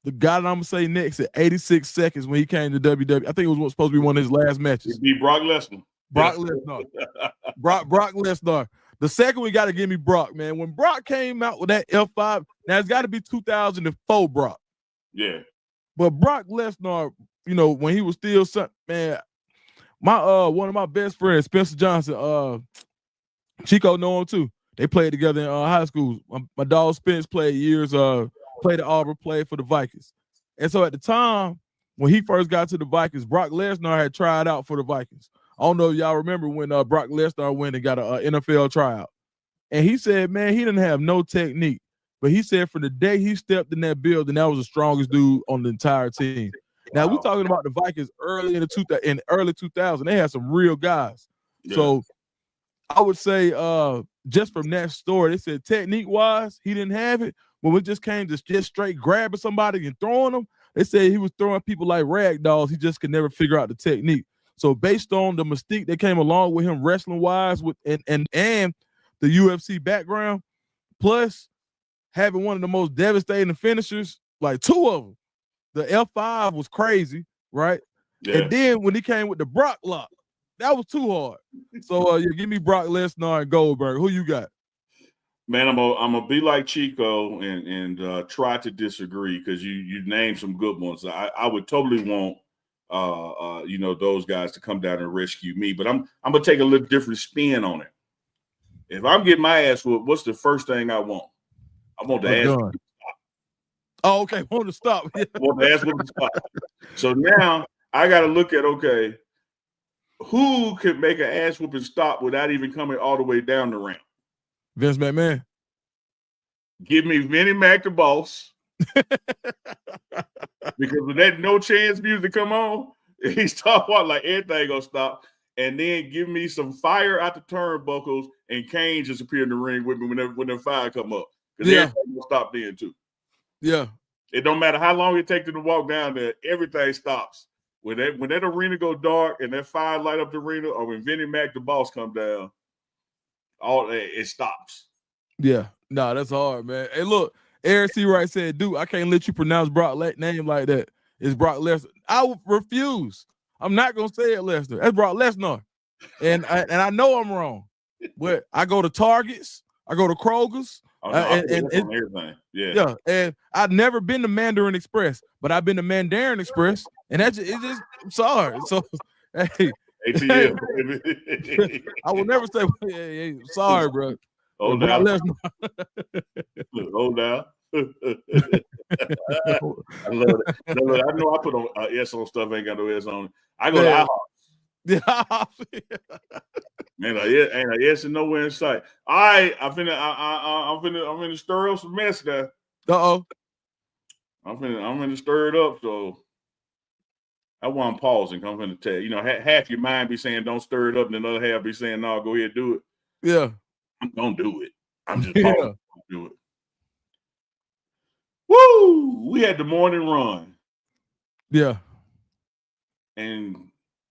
the guy that I'm gonna say next at 86 seconds when he came to WWE. I think it was supposed to be one of his last matches. He beat Brock Lesnar. Brock Lesnar. Brock Lesnar. The second we got to give me Brock, man. When Brock came out with that F5, now it's got to be 2004 Brock. Yeah. But Brock Lesnar, when he was still man, my one of my best friends, Spencer Johnson, Chico know him too. They played together in high school. My dog Spence played years, played at Auburn, played for the Vikings. And so at the time, when he first got to the Vikings, Brock Lesnar had tried out for the Vikings. I don't know if y'all remember when Brock Lesnar went and got an NFL tryout. And he said, man, he didn't have no technique. But he said from the day he stepped in that building, that was the strongest dude on the entire team. Now, we're talking about the Vikings early in the early 2000s. They had some real guys. Yeah. So I would say just from that story, they said technique-wise, he didn't have it. When it just came to just straight grabbing somebody and throwing them, they said he was throwing people like rag dolls. He just could never figure out the technique. So based on the mystique that came along with him wrestling-wise and the UFC background, plus having one of the most devastating finishers, like two of them. The F5 was crazy, right? Yeah. And then when he came with the Brock lock, that was too hard. So give me Brock Lesnar and Goldberg. Who you got? Man, I'm gonna be like Chico and try to disagree because you named some good ones. I would totally want those guys to come down and rescue me, but I'm gonna take a little different spin on it. If I'm getting my ass whooped, what's the first thing I want? I want the ass whooping to stop. Oh, okay. I want to stop. I want the ass whooping to stop. So now I got to look at, okay, who could make an ass whooping stop without even coming all the way down the ramp? Vince McMahon. Give me Vinnie Mac the boss. Because with that no chance music come on, he start walking like everything gonna stop. And then give me some fire out the turnbuckles and Kane just appear in the ring with me when the fire come up. Because everything will stop then too. Yeah. It don't matter how long it takes them to walk down there, everything stops. When that arena go dark and that fire light up the arena, or when Vinnie Mac the boss come down, it stops. Yeah. No, that's hard, man. Hey, look, Eric C. Wright said, dude, I can't let you pronounce Brock's name like that. It's Brock Lesnar. I will refuse. I'm not gonna say it, Lesnar. That's Brock Lesnar. And I know I'm wrong. But I go to Targets, I go to Kroger's. And everything. Yeah. And I've never been to Mandarin Express, but I've been to Mandarin Express, and I'm sorry. So hey, ATL. I will never say hey, sorry, bro. Hold down. Hold down. I love it. I know I put on S on stuff, ain't got no S on it. I go to IHOP. Man, ain't a yes and nowhere in sight. All right, I'm finna stir up some mess now. I'm finna stir it up. So I want pausing. I'm finna tell you. Half your mind be saying don't stir it up, and another half be saying no, go ahead, do it. Yeah, I'm gonna do it. I'm just pausing. Do it. Woo! We had the morning run. Yeah, and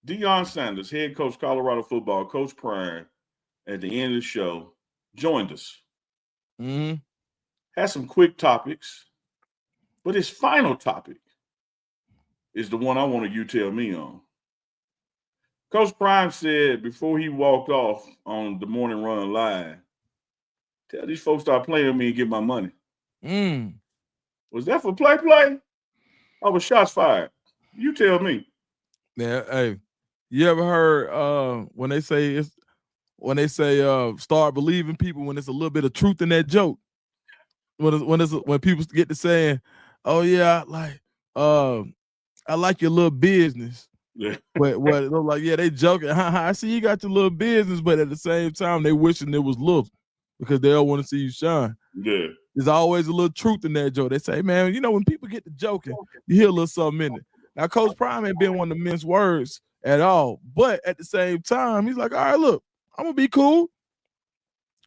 Deion Sanders, head coach, Colorado football, Coach Prime, at the end of the show, joined us. Mm-hmm. Had some quick topics, but his final topic is the one I wanted you to tell me on. Coach Prime said before he walked off on the Morning Run Live, tell these folks stop playing with me and get my money. Was that for play? I was shots fired. You tell me. Yeah, hey, you ever heard when they say start believing people when there's a little bit of truth in that joke? When people get to saying, "Oh yeah, I like your little business." Yeah. But what they're like, yeah, they joking. I see you got your little business, but at the same time, they wishing it was little because they all want to see you shine. Yeah. There's always a little truth in that joke. They say, man, when people get to joking, you hear a little something in it. Now, Coach Prime ain't been one to mince words at all, but at the same time, he's like, all right, look, I'm gonna be cool,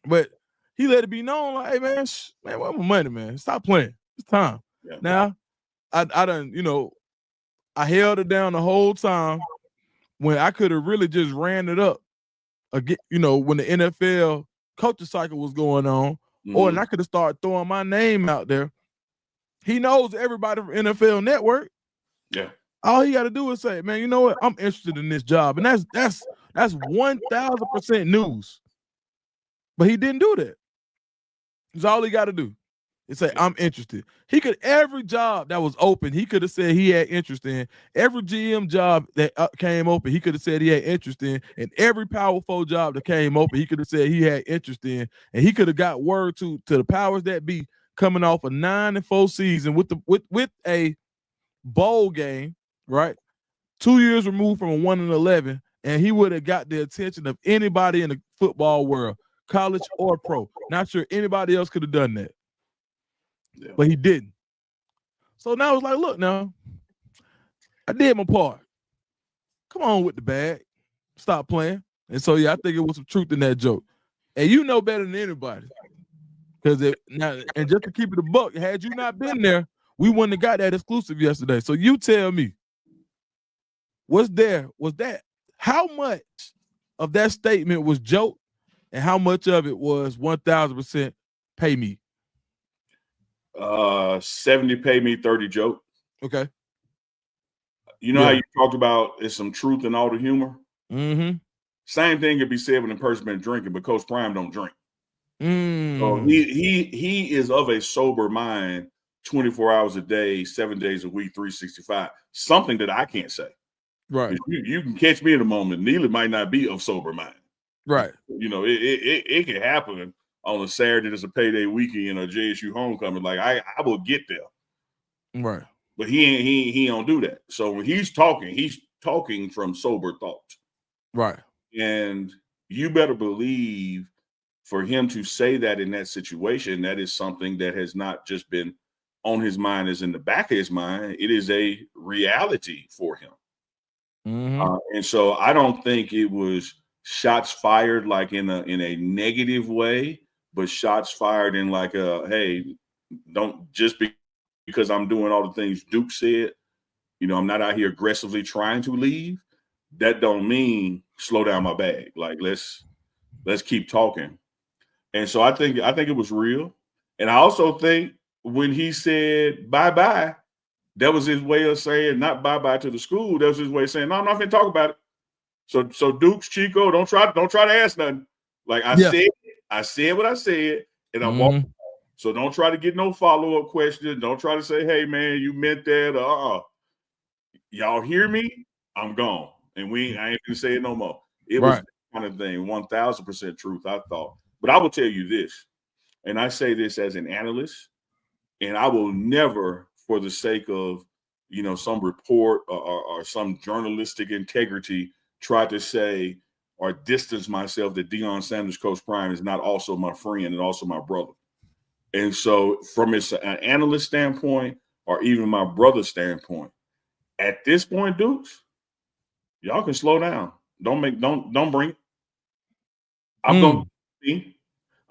but he let it be known, like, hey, man, where's my money, man? Stop playing. It's time. Yeah. Now, I done, I held it down the whole time when I could have really just ran it up again, when the NFL coaching cycle was going on, and I could have started throwing my name out there. He knows everybody from NFL Network. Yeah. All he got to do is say, man, you know what? I'm interested in this job. And that's 1,000% news. But he didn't do that. That's all he got to do. And say, I'm interested. He could, every job that was open, he could have said he had interest in. Every GM job that came open, he could have said he had interest in. And every Power 4 job that came open, he could have said he had interest in. And he could have got word to the powers that be coming off a 9-4 season with a bowl game, right? 2 years removed from a 1-11, and he would have got the attention of anybody in the football world, college or pro. Not sure anybody else could have done that. Yeah. But he didn't. So now it's like, look, now, I did my part. Come on with the bag. Stop playing. And so, yeah, I think it was some truth in that joke. And you know better than anybody. Because and just to keep it a buck, had you not been there, we wouldn't have got that exclusive yesterday. So you tell me, was that how much of that statement was joke and how much of it was 1,000% pay me? 70 pay me, 30 joke. Okay. You know how you talked about there's some truth in all the humor? Mm-hmm. Same thing could be said when a person been drinking, but Coach Prime don't drink. So he is of a sober mind 24 hours a day, 7 days a week, 365. Something that I can't say. Right. You can catch me in a moment. Neely might not be of sober mind. Right. It can happen on a Saturday that's a payday weekend or JSU homecoming. Like I will get there. Right. But he don't do that. So when he's talking from sober thoughts. Right. And you better believe for him to say that in that situation, that is something that has not just been on his mind, is in the back of his mind. It is a reality for him. Mm-hmm. And so I don't think it was shots fired like in a negative way, but shots fired in like hey, don't just because I'm doing all the things Duke said, I'm not out here aggressively trying to leave. That don't mean slow down my bag. Like let's keep talking. And so I think it was real. And I also think when he said bye-bye, that was his way of saying not bye-bye to the school. That was his way of saying, no, I'm not going to talk about it. So Dukes, Chico, don't try to ask nothing. Like I said what I said, and I'm walking. So don't try to get no follow-up questions. Don't try to say, hey, man, you meant that. Y'all hear me? I'm gone. And I ain't going to say it no more. It was that kind of thing, 1,000% truth, I thought. But I will tell you this, and I say this as an analyst, and I will never, for the sake of, some report or some journalistic integrity, try to say or distance myself that Deion Sanders, Coach Prime, is not also my friend and also my brother. And so from an analyst standpoint or even my brother's standpoint, at this point, Dukes, y'all can slow down. Don't bring it. I'm going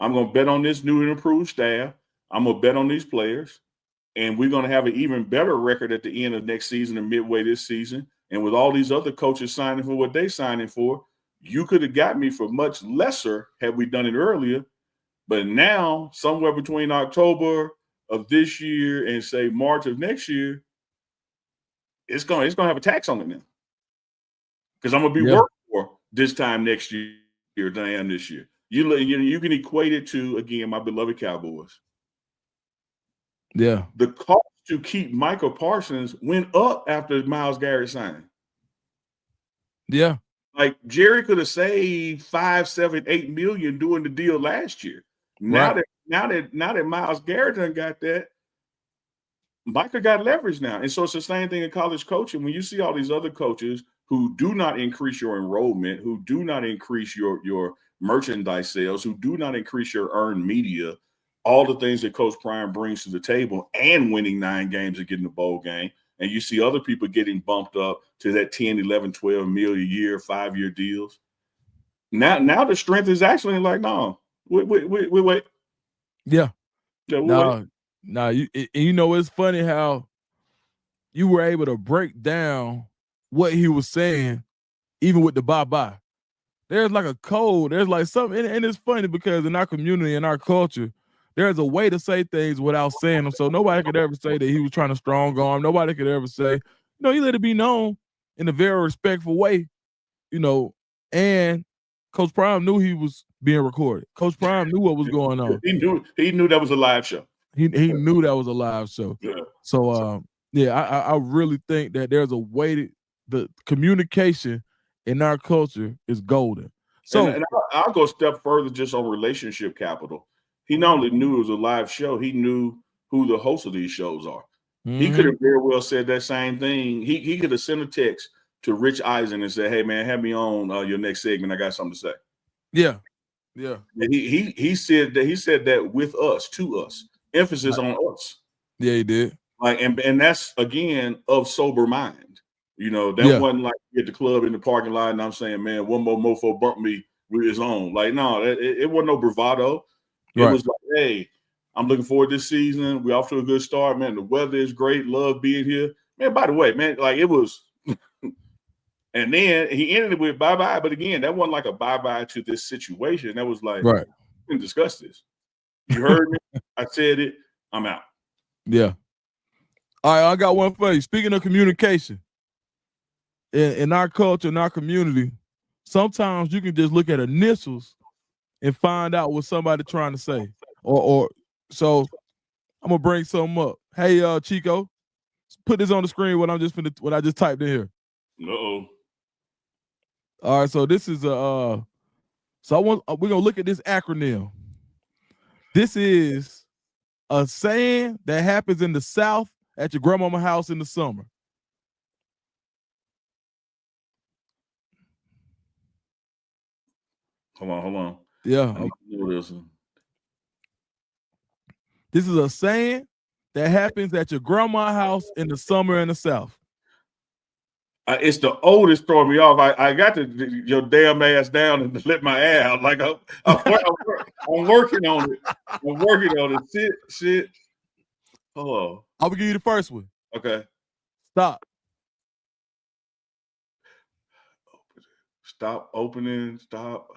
to bet on this new and improved staff. I'm going to bet on these players. And we're going to have an even better record at the end of next season and midway this season. And with all these other coaches signing for what they signing for, you could have got me for much lesser had we done it earlier. But now, somewhere between October of this year and say March of next year, it's going to have a tax on it now. Because I'm going to be working this time next year than I am this year. You can equate it to, again, my beloved Cowboys. Yeah. The cost to keep Michael Parsons went up after Myles Garrett signed. Yeah. Like Jerry could have saved 5, 7, 8 million doing the deal last year. Now that Myles Garrett done got that, Micah got leverage now. And so it's the same thing in college coaching. When you see all these other coaches who do not increase your enrollment, who do not increase your merchandise sales, who do not increase your earned media, all the things that Coach Prime brings to the table, and winning 9 games and getting the bowl game. And you see other people getting bumped up to that 10, 11, 12 mil a year, 5-year deals. Now the strength is actually like, no, wait. Yeah. Wait. No, you know, it's funny how you were able to break down what he was saying, even with the bye-bye. There's like a code. There's like something, and it's funny because in our community, in our culture, there's a way to say things without saying them. So nobody could ever say that he was trying to strong arm. Nobody could ever say, he let it be known in a very respectful way, and Coach Prime knew he was being recorded. Coach Prime knew what was going on. He knew that was a live show. He knew that was a live show. Yeah. So I really think that there's a way the communication in our culture is golden. So and I'll go a step further just on relationship capital. He not only knew it was a live show, he knew who the hosts of these shows are. Mm-hmm. He could have very well said that same thing. He could have sent a text to Rich Eisen and said, "Hey man, have me on your next segment. I got something to say." Yeah. He said that. He said that with us, to us, emphasis on us. Yeah, he did. Like and that's again of sober mind. That wasn't like at the club in the parking lot and I'm saying, man, one more mofo bumped me with his own. Like, no, it wasn't no bravado. It was like, hey, I'm looking forward to this season. We're off to a good start, man. The weather is great. Love being here. Man, by the way, man, like it was. And then he ended it with bye-bye. But again, that wasn't like a bye-bye to this situation. That was like, right. We can discuss this. You heard me. I said it. I'm out. Yeah. All right, I got one for you. Speaking of communication, in our culture, in our community, sometimes you can just look at initials and find out what somebody's trying to say. Or so I'm gonna bring something up. Hey, Chico, put this on the screen. What I just typed in here. Uh-oh. All right, so this is we're gonna look at this acronym. This is a saying that happens in the South at your grandmama's house in the summer. Hold on. Yeah. This is a saying that happens at your grandma's house in the summer in the South. It's the oldest throwing me off. I got to your damn ass down and let my ass out. Like I'm working on it. I'm working on it. Shit. Hello. I'll give you the first one. Okay. Stop. Stop opening. Stop.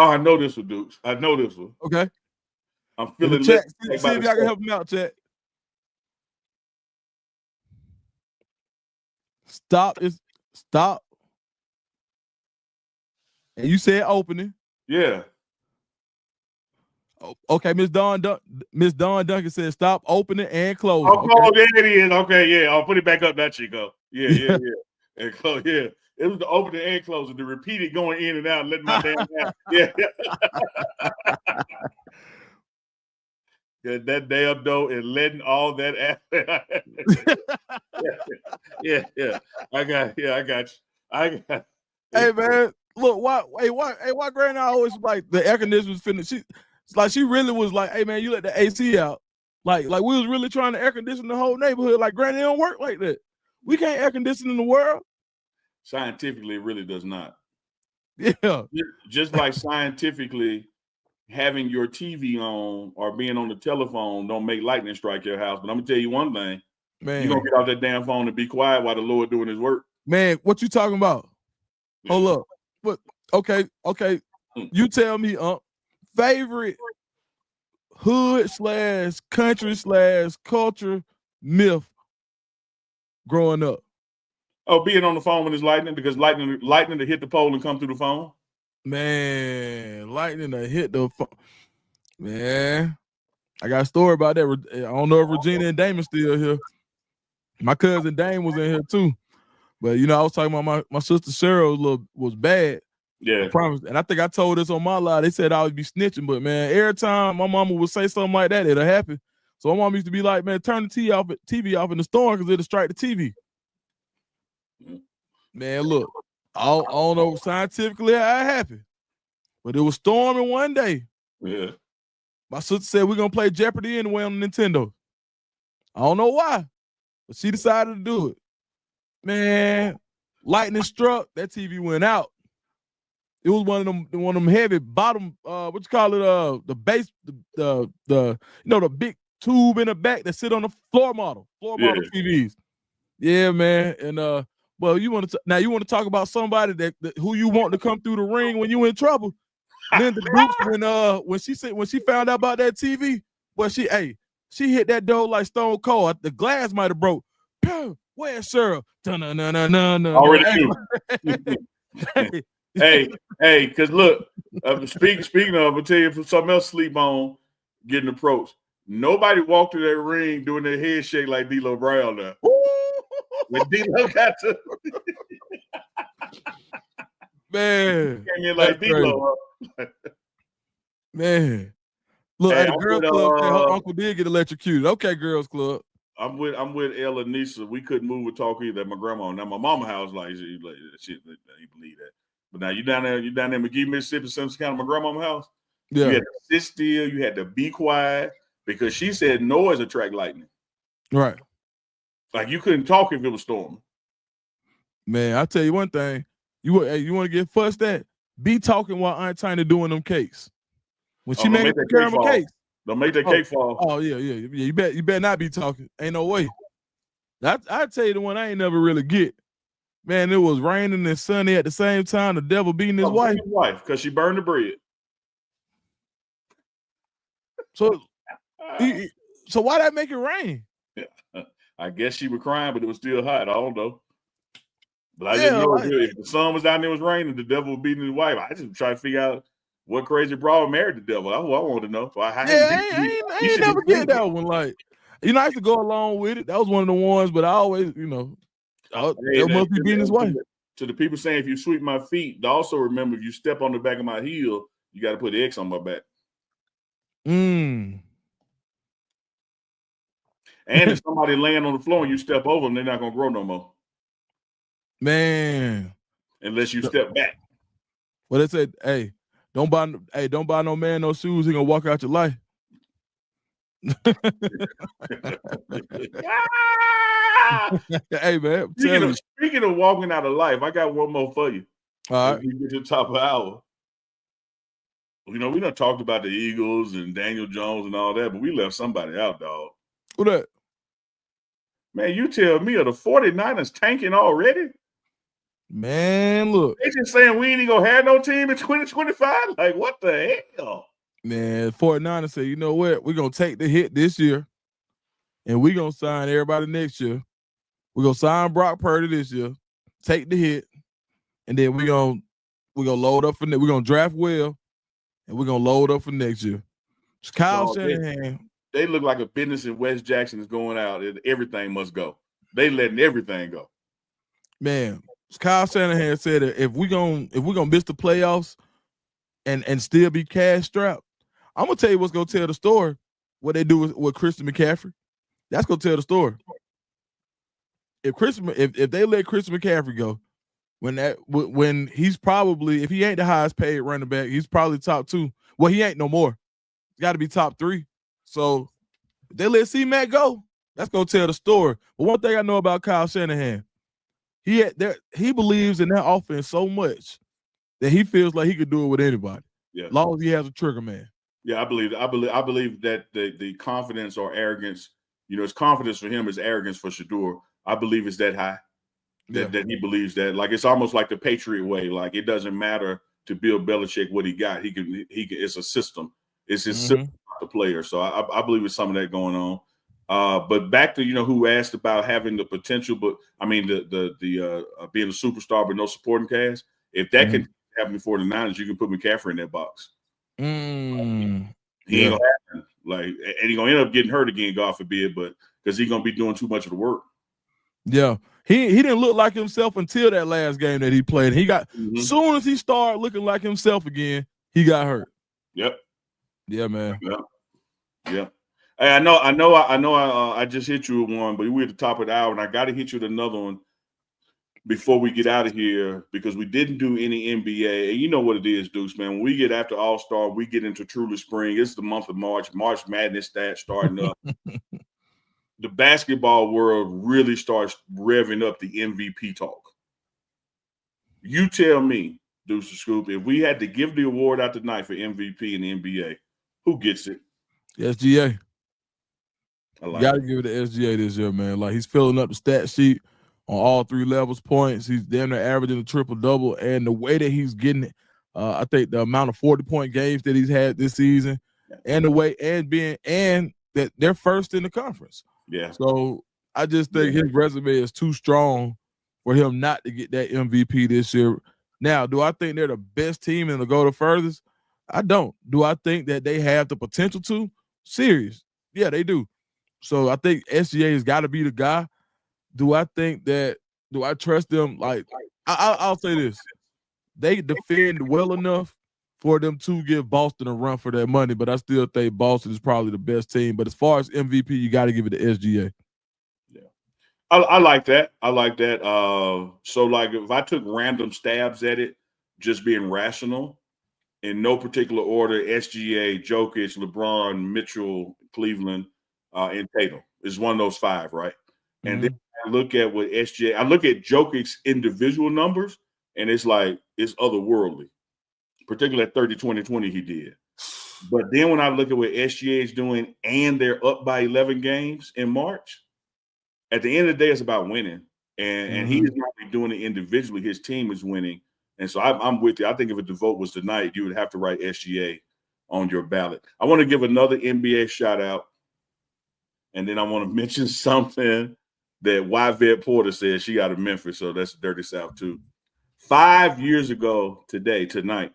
Oh, I know this one, Dukes. I know this one. Okay. I'm feeling chat. See if y'all can help me out, chat. Stop. And you said opening. Yeah. Okay, Miss Dawn Duncan said stop opening and closing. Oh, there it is. Okay, yeah. I'll put it back up now, Chico. Yeah. And close, yeah. It was the opening and closing, the repeated going in and out, letting my damn out. Yeah. Yeah, that damn door and letting all that yeah. I got you. Hey man, look, why Granny always like the air conditioner was finished? She really was like, hey man, you let the AC out. Like we was really trying to air condition the whole neighborhood. Like Granny don't work like that. We can't air condition in the world. Scientifically, it really does not. Yeah. Just like scientifically, having your TV on or being on the telephone don't make lightning strike your house. But I'm gonna tell you one thing, man, you're gonna get off that damn phone and be quiet while the Lord doing his work. Man, what you talking about? Yeah. Hold up. What? Okay. You tell me, favorite hood / country / culture myth growing up. Oh, being on the phone when it's lightning because lightning to hit the pole and come through the phone. Man, lightning to hit the phone. Man, I got a story about that. I don't know if Regina and Damon still here. My cousin Dame was in here too. But I was talking about my sister Sarah was bad. Yeah. I promise. And I think I told this on my live. They said I would be snitching, but man, every time my mama would say something like that, it'll happen. So my mom used to be like, man, turn the TV off in the storm because it'll strike the TV. Man, look, I don't know scientifically how it happened, but it was storming one day. Yeah. My sister said we're gonna play Jeopardy anyway on the Nintendo. I don't know why, but she decided to do it. Man, lightning struck, that TV went out. It was one of them heavy bottom, what you call it? The base, the big tube in the back that sit on the floor model TVs. Yeah, man. And well, you want to talk about somebody that who you want to come through the ring when you in trouble? Linda Boots, when she found out about that TV, well, she hit that door like Stone Cold. The glass might have broke. Where's Sarah? Already knew. Hey, because look, speaking of, I'll tell you something else sleep on getting approached. Nobody walked through that ring doing their head shake like D'Lo Brown now. When D'Lo got to man, came in like D'Lo. Man, look, at the girls club, her uncle did get electrocuted. Okay, girls club. I'm with Ella and Nisa. We couldn't move or talk either at my grandma. Now my mama house like shit. You believe that? But now you down there in McGee, Mississippi, Simpson County, my grandmama's house. Yeah. You had to sit still. You had to be quiet because she said noise attract lightning. Right. Like you couldn't talk if it was storming. Man, I'll tell you one thing. You want to get fussed at? Be talking while Aunt Tiny doing them cakes. When she made the caramel cakes. Don't make that cake fall. Oh yeah. You better not be talking. Ain't no way. I tell you the one I ain't never really get. Man, it was raining and sunny at the same time. The devil beating his wife. Because she burned the bread. So why that make it rain? Yeah. I guess she was crying, but it was still hot. I don't know. But I didn't know if the sun was out and it was raining, the devil was beating his wife. I just try to figure out what crazy broad married the devil. That's what I wanted to know. So I ain't never get that one. Like, I used to go along with it. That was one of the ones, but I always, that must be beating his wife. To the people saying, if you sweep my feet, also remember if you step on the back of my heel, you got to put the X on my back. Mm. And if somebody laying on the floor and you step over them, they're not gonna grow no more. Man. Unless you step back. Well, they said, hey, don't buy no man no shoes. He gonna walk out your life. Hey man, speaking of walking out of life, I got one more for you. All right, we get to the top of the hour. We done talked about the Eagles and Daniel Jones and all that, but we left somebody out, dog. Who that? Man, you tell me, are the 49ers tanking already? Man, look. They just saying we ain't even gonna have no team in 2025? Like, what the hell? Man, 49ers say, you know what? We're gonna take the hit this year, and we're gonna sign everybody next year. We're gonna sign Brock Purdy this year, take the hit, and then we're gonna load up for we're gonna draft well, and we're gonna load up for next year. It's Kyle Shanahan. They look like a business in West Jackson is going out, and everything must go. They letting everything go. Man, Kyle Shanahan said that if we're gonna miss the playoffs and still be cash strapped, I'm gonna tell you what's gonna tell the story. What they do with Christian McCaffrey, that's gonna tell the story. If they let Christian McCaffrey go, when he's probably, if he ain't the highest paid running back, he's probably top 2. Well, he ain't no more. He's got to be top 3. So if they let C-Mac go, that's gonna tell the story. But one thing I know about Kyle Shanahan, he believes in that offense so much that he feels like he could do it with anybody. Yeah, as long as he has a trigger man. Yeah, I believe that the confidence or arrogance, it's confidence for him is arrogance for Shedeur. I believe it's that high that he believes that. Like, it's almost like the Patriot way. Like, it doesn't matter to Bill Belichick what he got. He can. It's a system. It's his system, not the player. So I believe it's some of that going on. But back to who asked about having the potential, but I mean the being a superstar but no supporting cast. If that can happen before the Niners, you can put McCaffrey in that box. He ain't gonna happen. And he's gonna end up getting hurt again, God forbid, but because he's gonna be doing too much of the work. Yeah, he didn't look like himself until that last game that he played. He got soon as he started looking like himself again, he got hurt. Yep. Yeah, man. Yeah. Hey, I just hit you with one, but we're at the top of the hour, and I got to hit you with another one before we get out of here because we didn't do any NBA. And you know what it is, Deuce, man. When we get after All-Star, we get into truly spring. It's the month of March. March Madness stats starting up. The basketball world really starts revving up the MVP talk. You tell me, Deuce the Scoop, if we had to give the award out tonight for MVP in the NBA, who gets it? SGA. You got to give it to SGA this year, man. Like, he's filling up the stat sheet on all three levels, points. He's damn near averaging a triple-double. And the way that he's getting it, I think the amount of 40-point games that he's had this season and the way and that they're first in the conference. Yeah. So I just think his resume is too strong for him not to get that MVP this year. Now, do I think they're the best team and to go the furthest? I don't. Do I think that they have the potential to? Serious. Yeah, they do. So I think SGA has got to be the guy. Do I trust them? Like, I'll say this. They defend well enough for them to give Boston a run for their money, but I still think Boston is probably the best team. But as far as MVP, you got to give it to SGA. Yeah. I like that. So, like, if I took random stabs at it, just being rational, in no particular order, SGA, Jokic, LeBron, Mitchell, Cleveland, and Tatum is one of those five, right? And then I look at what SGA, I look at Jokic's individual numbers, and it's like it's otherworldly, particularly at 30-20-20 he did. But then when I look at what SGA is doing, and they're up by 11 games in March, at the end of the day, it's about winning. And he is not doing it individually. His team is winning. And so I'm with you. I think if the vote was tonight, you would have to write SGA on your ballot. I want to give another NBA shout out. And then I want to mention something that Yvette Porter said she out of Memphis. So that's Dirty South too. 5 years ago tonight,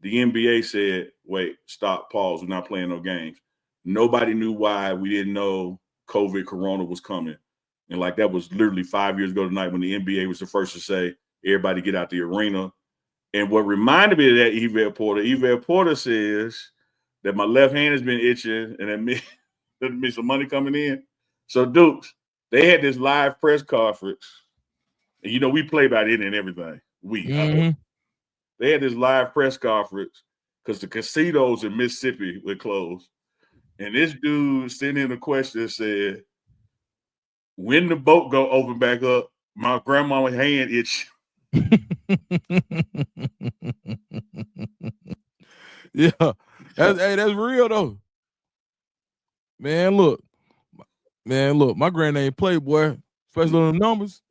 the NBA said, wait, stop, pause. We're not playing no games. Nobody knew why. We didn't know COVID, Corona was coming. And like that was literally 5 years ago tonight when the NBA was the first to say, everybody get out the arena. And what reminded me of that, Yvette Porter says that my left hand has been itching and that means some money coming in. So, Dukes, they had this live press conference. And, we play by it and everything. They had this live press conference because the casinos in Mississippi were closed. And this dude sent in a question that said, when the boat go open back up, my grandma's hand itch. Yeah, that's real though. Man, look, my granny ain't play, boy. Especially on the numbers.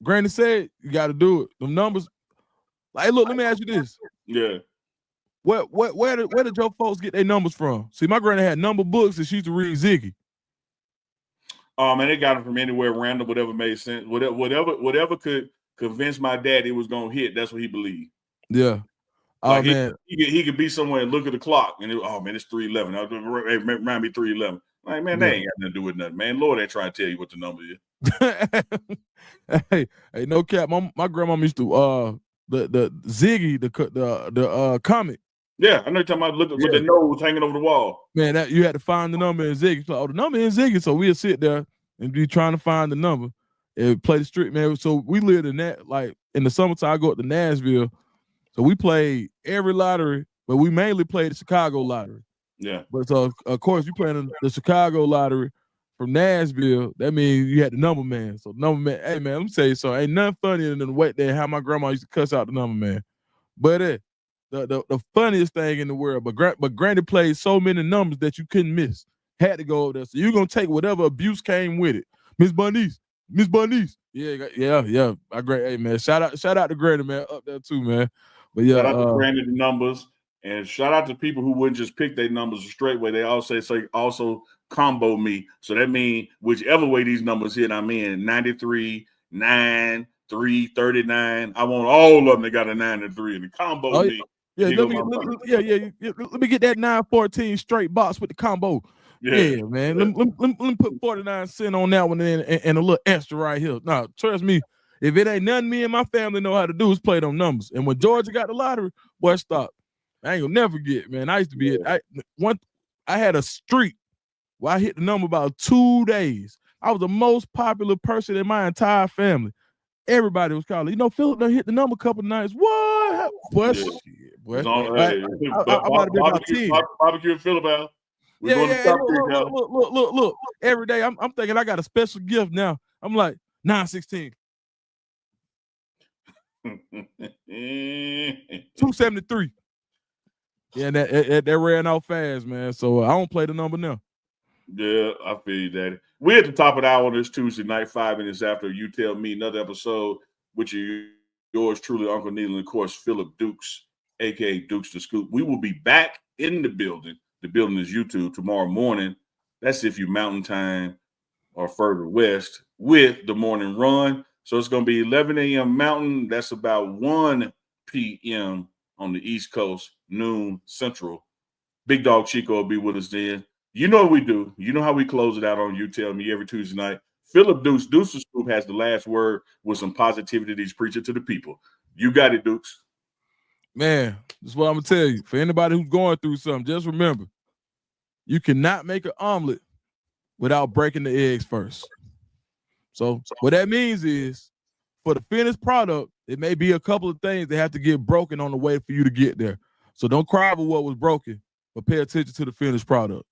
Granny said you got to do it. The numbers. Like, look, let me ask you this. Yeah. Where did your folks get their numbers from? See, my granny had number books and she used to read Ziggy. Man, they got them from anywhere random, whatever made sense. Whatever could convince my dad it was gonna hit. That's what he believed. Yeah. Like he could be somewhere and look at the clock and it's 3:11. Remind me 3:11. Like, man, that ain't got nothing to do with nothing, man. Lord ain't trying to tell you what the number is. hey, no cap. My grandma used to the Ziggy, the comic. Yeah, I know you're talking about looking with the nose hanging over the wall. Man, that you had to find the number in Ziggy. So, the number in Ziggy. So we'd sit there and be trying to find the number and play the street, man. So we lived in that, like in the summertime, I go up to Nashville. So we played every lottery, but we mainly played the Chicago lottery. Yeah. But so of course you playing the Chicago lottery from Nashville. That means you had the number man. So number man, hey man, let me tell you something. Ain't nothing funnier than the way that how my grandma used to cuss out the number man. But the funniest thing in the world. But Granny played so many numbers that you couldn't miss. Had to go over there. So you're gonna take whatever abuse came with it. Miss Bunnies. Yeah. Hey man, shout out to Granny, man, up there too, man. But yeah, shout out to Granny the numbers, and shout out to people who wouldn't just pick their numbers a straight way. They also combo me. So that means whichever way these numbers hit, I'm in 93, 9, 3, 39. I want all of them that got a 9 and 3 and the combo me. Yeah, let me get that 914 straight box with the combo. Yeah, man. Let me put 49 cents on that one and a little extra right here. Now, trust me, if it ain't nothing me and my family know how to do is play them numbers. And when Georgia got the lottery, boy, stop. I ain't gonna never forget, man. I used to be I had a streak where I hit the number about 2 days. I was the most popular person in my entire family. Everybody was calling. Philip done hit the number a couple of nights. What? Boy, shit, boy. I might have been about 10. Barbecue and Philip out. Look. Every day I'm thinking I got a special gift now. I'm like 916. 273. Yeah, and that ran out fast, man. So I don't play the number now. Yeah, I feel you, Daddy. We're at the top of the hour on this Tuesday night, 5 minutes after You Tell Me, another episode, which is yours truly, Uncle Neely, and of course, Philip Dukes, a.k.a. Dukes the Scoop. We will be back in the building. The building is YouTube tomorrow morning. That's if you Mountain Time or further west with the morning run. So it's going to be 11 a.m. Mountain. That's about 1 p.m. on the East Coast, noon Central. Big Dog Chico will be with us then. You know what we do. You know how we close it out on You Tell Me every Tuesday night. Philip Dukes, Dukes the Scoop, has the last word with some positivity that he's preaching to the people. You got it, Dukes. Man, this is what I'm going to tell you. For anybody who's going through something, just remember, you cannot make an omelet without breaking the eggs first. So what that means is, for the finished product, it may be a couple of things that have to get broken on the way for you to get there. So don't cry over what was broken, but pay attention to the finished product.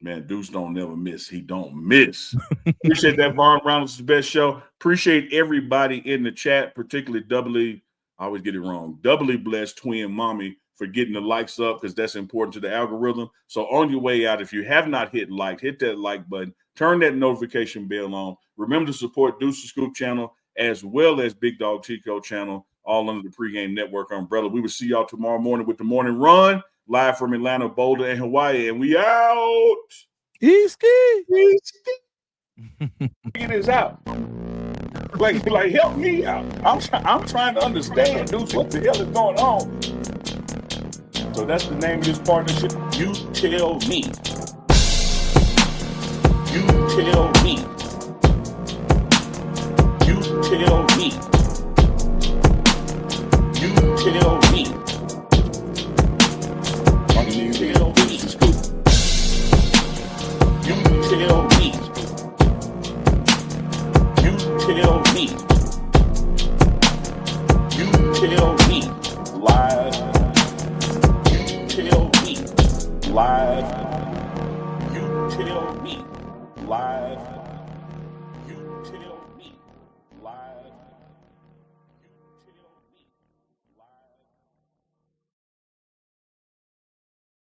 Man, Deuce don't never miss. He don't miss. Appreciate that, Vaughn Reynolds' best show. Appreciate everybody in the chat, particularly doubly blessed twin mommy for getting the likes up, because that's important to the algorithm. So on your way out, if you have not hit that like button, turn that notification bell on. Remember to support Deuce the Scoop channel as well as Big Dog Chico channel, all under the Pregame Network umbrella. We will see y'all tomorrow morning with the morning run, live from Atlanta, Boulder, and Hawaii. And we out. Easky. Figure this out. Like help me out. I'm trying to understand, dude, what the hell is going on. So that's the name of this partnership. You tell me. You tell me. You tell me. You tell me. You tell me. You tell me. You tell me. You tell me. Live. You tell me. Live. You tell me. Live. You tell me. Live.